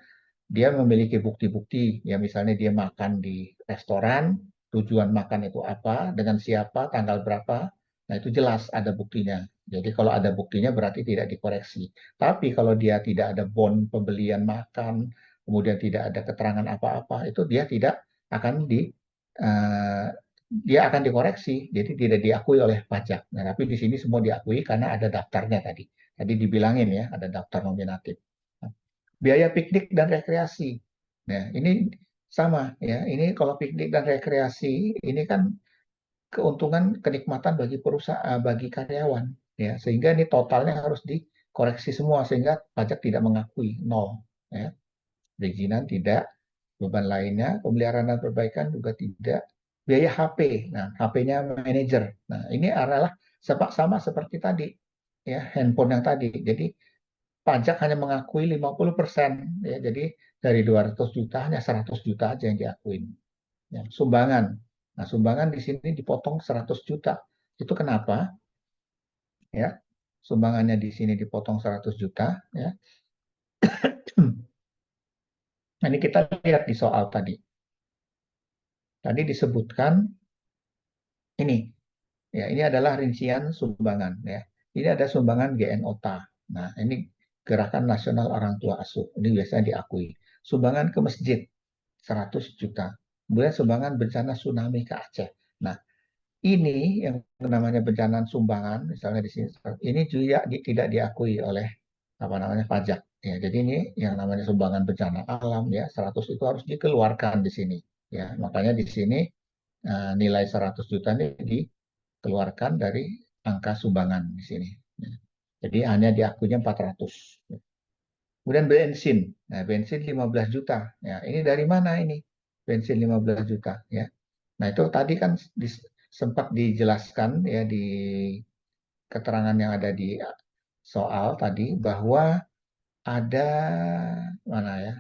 dia memiliki bukti-bukti, ya misalnya dia makan di restoran, tujuan makan itu apa, dengan siapa, tanggal berapa, nah itu jelas ada buktinya. Jadi kalau ada buktinya berarti tidak dikoreksi. Tapi kalau dia tidak ada bond pembelian makan, kemudian tidak ada keterangan apa-apa, itu dia tidak akan eh, dia akan dikoreksi, jadi tidak diakui oleh pajak. Nah, tapi di sini semua diakui karena ada daftarnya tadi. Tadi dibilangin ya, ada daftar nominatif. Biaya piknik dan rekreasi. Nah, ini sama ya. Ini kalau piknik dan rekreasi ini kan keuntungan kenikmatan bagi perusahaan bagi karyawan ya. Sehingga ini totalnya harus dikoreksi semua sehingga pajak tidak mengakui nol ya. Perizinan tidak, beban lainnya pemeliharaan dan perbaikan juga tidak. Biaya HP. Nah, HP-nya manajer. Nah, ini adalah sama seperti tadi ya, handphone yang tadi. Jadi pajak hanya mengakui 50%. Ya, jadi dari 200 juta hanya 100 juta aja yang diakuin. Ya, sumbangan. Nah, sumbangan di sini dipotong 100 juta. Itu kenapa? Ya, sumbangannya di sini dipotong 100 juta. Ya. Nah, ini kita lihat di soal tadi. Tadi disebutkan ini. Ya, ini adalah rincian sumbangan. Ya. Ini ada sumbangan GNOTA. Nah, ini Gerakan Nasional Orang Tua Asuh. Ini biasanya diakui. Sumbangan ke masjid 100 juta. Kemudian sumbangan bencana tsunami ke Aceh. Nah, ini yang namanya bencana sumbangan, misalnya di sini, ini juga tidak diakui oleh apa namanya pajak. Ya, jadi ini yang namanya sumbangan bencana alam ya 100 itu harus dikeluarkan di sini. Ya, makanya di sini nilai 100 juta ini dikeluarkan dari angka sumbangan di sini. Ya. Jadi hanya diakuinya 400. Kemudian bensin. Nah, bensin 15 juta. Ya, ini dari mana ini? Bensin 15 juta ya. Nah, itu tadi kan sempat dijelaskan ya di keterangan yang ada di soal tadi bahwa ada mana ya?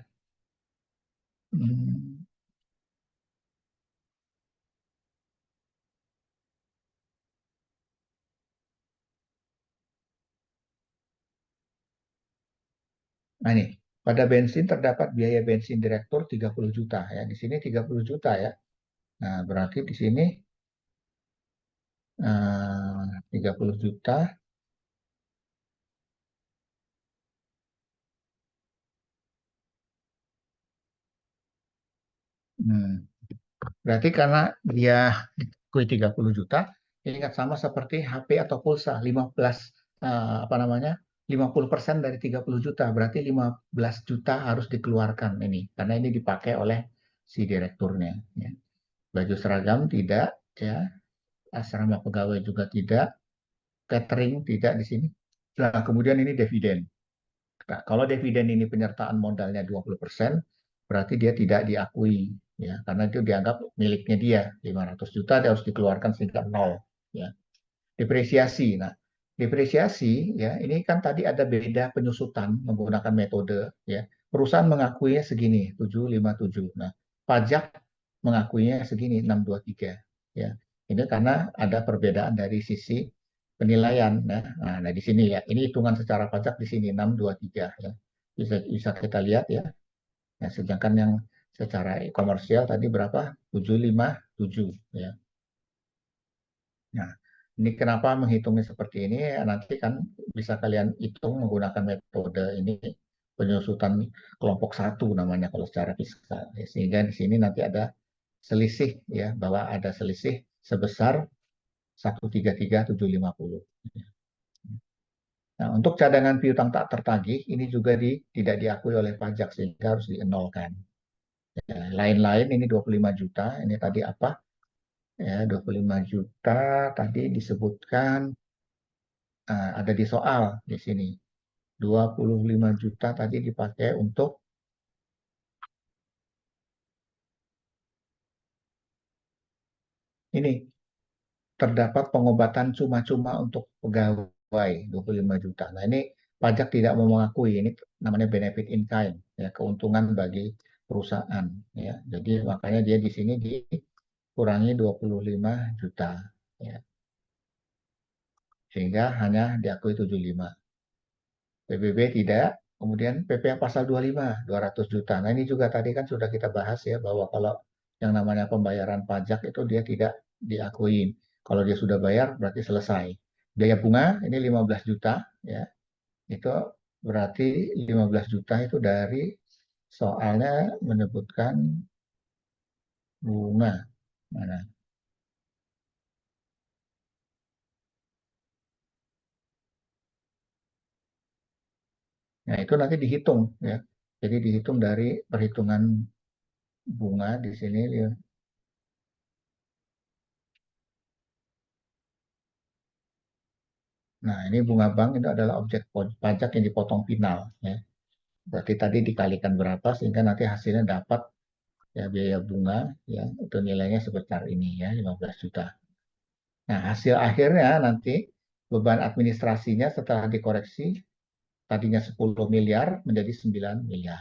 Hmm, Nah, ini pada bensin terdapat biaya bensin direktur 30 juta ya. Di sini 30 juta ya. Nah, berarti di sini 30 juta. Hmm, Berarti karena dia diakui 30 juta, ingat sama seperti HP atau pulsa 15 apa namanya? 50% dari 30 juta, berarti 15 juta harus dikeluarkan ini karena ini dipakai oleh si direkturnya ya. Baju seragam tidak ya, asrama pegawai juga tidak, catering tidak di sini. Nah, kemudian ini dividen. Nah, kalau dividen ini penyertaan modalnya 20%, berarti dia tidak diakui ya, karena itu dianggap miliknya dia. 500 juta dia harus dikeluarkan sehingga nol ya. Depresiasi. Nah, depresiasi ya, ini kan tadi ada beda penyusutan menggunakan metode ya. Perusahaan mengakuinya segini, 757. Nah, pajak mengakuinya segini, 623 ya. Ini karena ada perbedaan dari sisi penilaian. Nah, di sini ya, ini hitungan secara pajak di sini 623 ya. Bisa kita lihat ya. Nah, sedangkan yang secara komersial tadi berapa? 757 ya. Nah, ini kenapa menghitungnya seperti ini? Ya, nanti kan bisa kalian hitung menggunakan metode ini penyusutan kelompok satu namanya kalau secara fiskal. Ya, sehingga di sini nanti ada selisih ya, bahwa ada selisih sebesar 133.750. Nah, untuk cadangan piutang tak tertagih ini juga tidak diakui oleh pajak sehingga harus dienolkan. Ya, lain-lain ini 25 juta, ini tadi apa? Ya, 25 juta tadi disebutkan ada di soal di sini. 25 juta tadi dipakai untuk ini, terdapat pengobatan cuma-cuma untuk pegawai 25 juta. Nah, ini pajak tidak mau mengakui, ini namanya benefit in kind, ya, keuntungan bagi perusahaan, ya. Jadi makanya dia di sini dikurangi 25 juta, ya. Sehingga hanya diakui 75. PBB tidak, kemudian PPh pasal 25, 200 juta. Nah, ini juga tadi kan sudah kita bahas ya, bahwa kalau yang namanya pembayaran pajak itu dia tidak diakuin. Kalau dia sudah bayar berarti selesai. Biaya bunga ini 15 juta ya. Itu berarti 15 juta itu dari soalnya menyebutkan bunga. Mana? Nah, itu nanti dihitung ya. Jadi dihitung dari perhitungan bunga di sini ya. Nah, ini bunga bank itu adalah objek pajak yang dipotong final ya. Berarti tadi dikalikan berapa sehingga nanti hasilnya dapat ya biaya bunga ya itu nilainya sebesar ini ya 15 juta. Nah, hasil akhirnya nanti beban administrasinya setelah dikoreksi tadinya 10 miliar menjadi 9 miliar.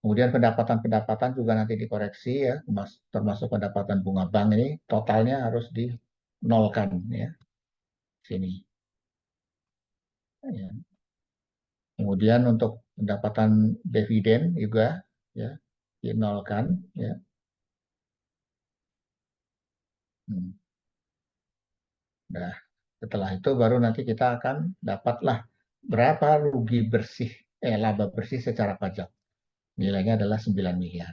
Kemudian pendapatan-pendapatan juga nanti dikoreksi ya, termasuk pendapatan bunga bank ini totalnya harus dinolkan ya sini. Ya. Kemudian untuk pendapatan dividen juga ya dinolkan ya. Hmm. Nah, setelah itu baru nanti kita akan dapatlah berapa rugi bersih laba bersih secara pajak. Nilainya adalah 9 miliar.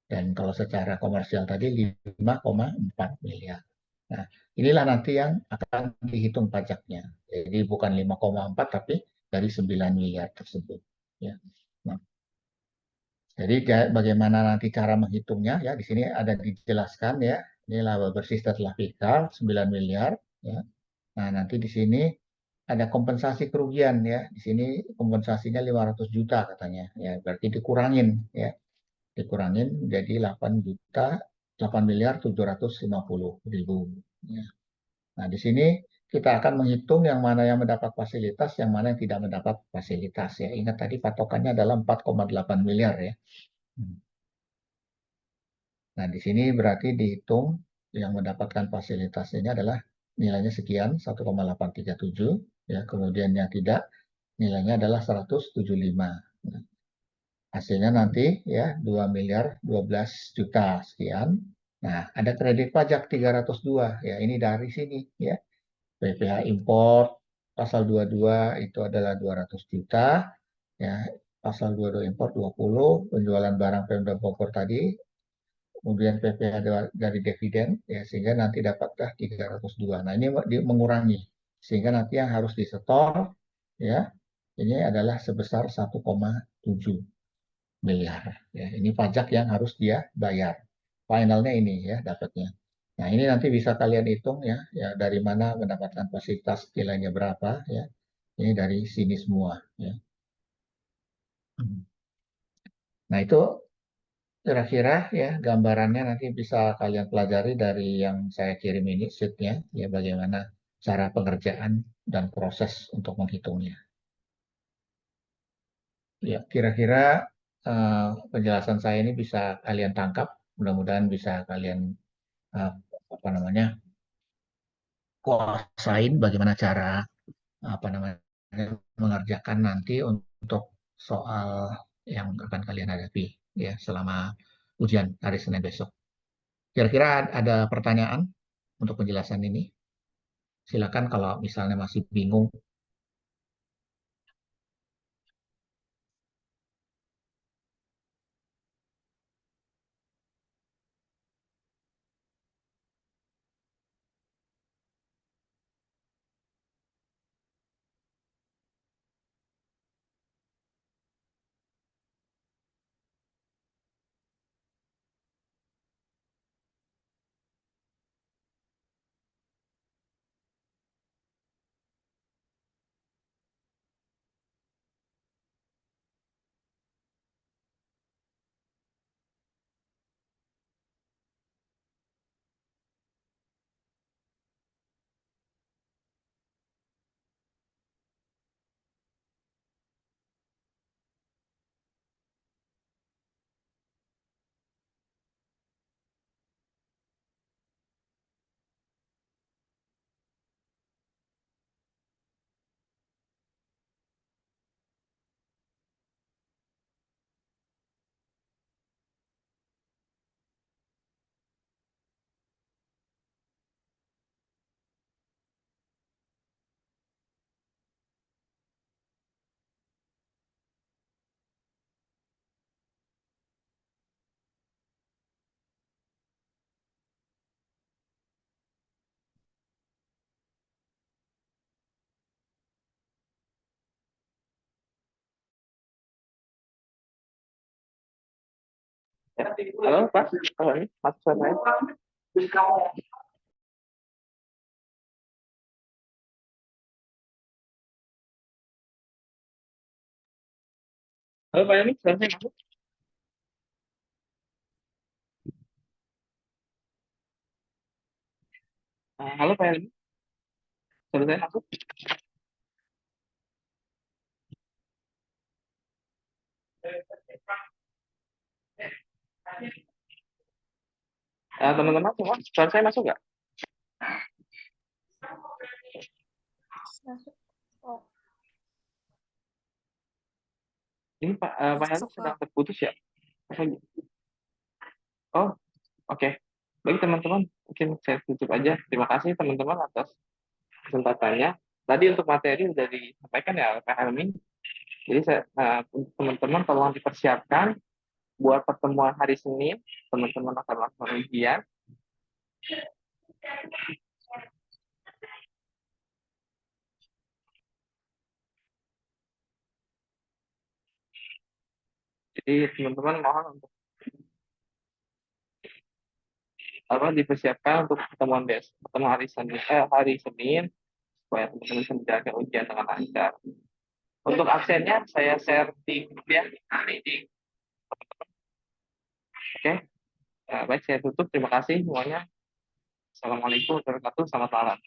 Dan kalau secara komersial tadi 5,4 miliar. Nah, inilah nanti yang akan dihitung pajaknya. Jadi bukan 5,4 tapi dari 9 miliar tersebut. Ya. Nah, jadi bagaimana nanti cara menghitungnya ya di sini ada dijelaskan ya. Ini laba bersih setelah fiskal 9 miliar ya. Nah, nanti di sini ada kompensasi kerugian ya. Di sini kompensasinya 500 juta katanya. Ya, berarti dikurangin ya. Dikurangin menjadi 8 juta 8 miliar 750 ribu. Ya. Nah, di sini kita akan menghitung yang mana yang mendapat fasilitas, yang mana yang tidak mendapat fasilitas ya. Ingat tadi patokannya adalah 4,8 miliar ya. Hmm. Nah, di sini berarti dihitung yang mendapatkan fasilitas ini adalah nilainya sekian, 1,837. Ya, kemudian yang tidak, nilainya adalah 175. Nah, hasilnya nanti ya 2 miliar 12 juta sekian. Nah, ada kredit pajak 302. Ya, ini dari sini ya. PPh import pasal 22 itu adalah 200 juta. Ya, pasal 22 import 20, penjualan barang Pemda Bogor tadi kemudian PPh dari dividen ya sehingga nanti dapatlah 302. Nah, ini mengurangi sehingga nanti yang harus disetor ya ini adalah sebesar 1,7 miliar ya. Ini pajak yang harus dia bayar. Finalnya ini ya dapatnya. Nah, ini nanti bisa kalian hitung ya dari mana mendapatkan fasilitas nilainya berapa ya. Ini dari sini semua ya. Nah, itu kira-kira ya gambarannya nanti bisa kalian pelajari dari yang saya kirim ini sheet-nya ya bagaimana cara pengerjaan dan proses untuk menghitungnya. Ya, kira-kira penjelasan saya ini bisa kalian tangkap, mudah-mudahan bisa kalian apa namanya kuasain bagaimana cara apa namanya mengerjakan nanti untuk soal yang akan kalian hadapi ya selama ujian hari Senin besok. Kira-kira ada pertanyaan untuk penjelasan ini? Silakan kalau misalnya masih bingung. Ya. Halo, Pak. Halo, ini masuk suara saya. Halo, Pak Yani, suara saya masuk. Halo, Pak Yani, suara saya masuk. Teman-teman semua, suara saya masuk nggak? Masuk. Oh, Ini Pak Yani Masuk, sedang Pak. terputus ya? Oh, oke. Baik teman-teman, mungkin saya tutup aja. Terima kasih teman-teman atas kesempatannya. Tadi untuk materi sudah disampaikan ya oleh Pak Helmi. Jadi untuk teman-teman tolong dipersiapkan buat pertemuan hari Senin. Teman-teman akan melakukan ujian. Jadi teman-teman mohon untuk dipersiapkan untuk pertemuan hari Senin supaya teman-teman bisa menjalankan ujian dengan lancar. Untuk absennya saya share di grup ya hari ini. Oke, baik saya tutup. Terima kasih semuanya. Assalamualaikum warahmatullahi wabarakatuh. Selamat malam.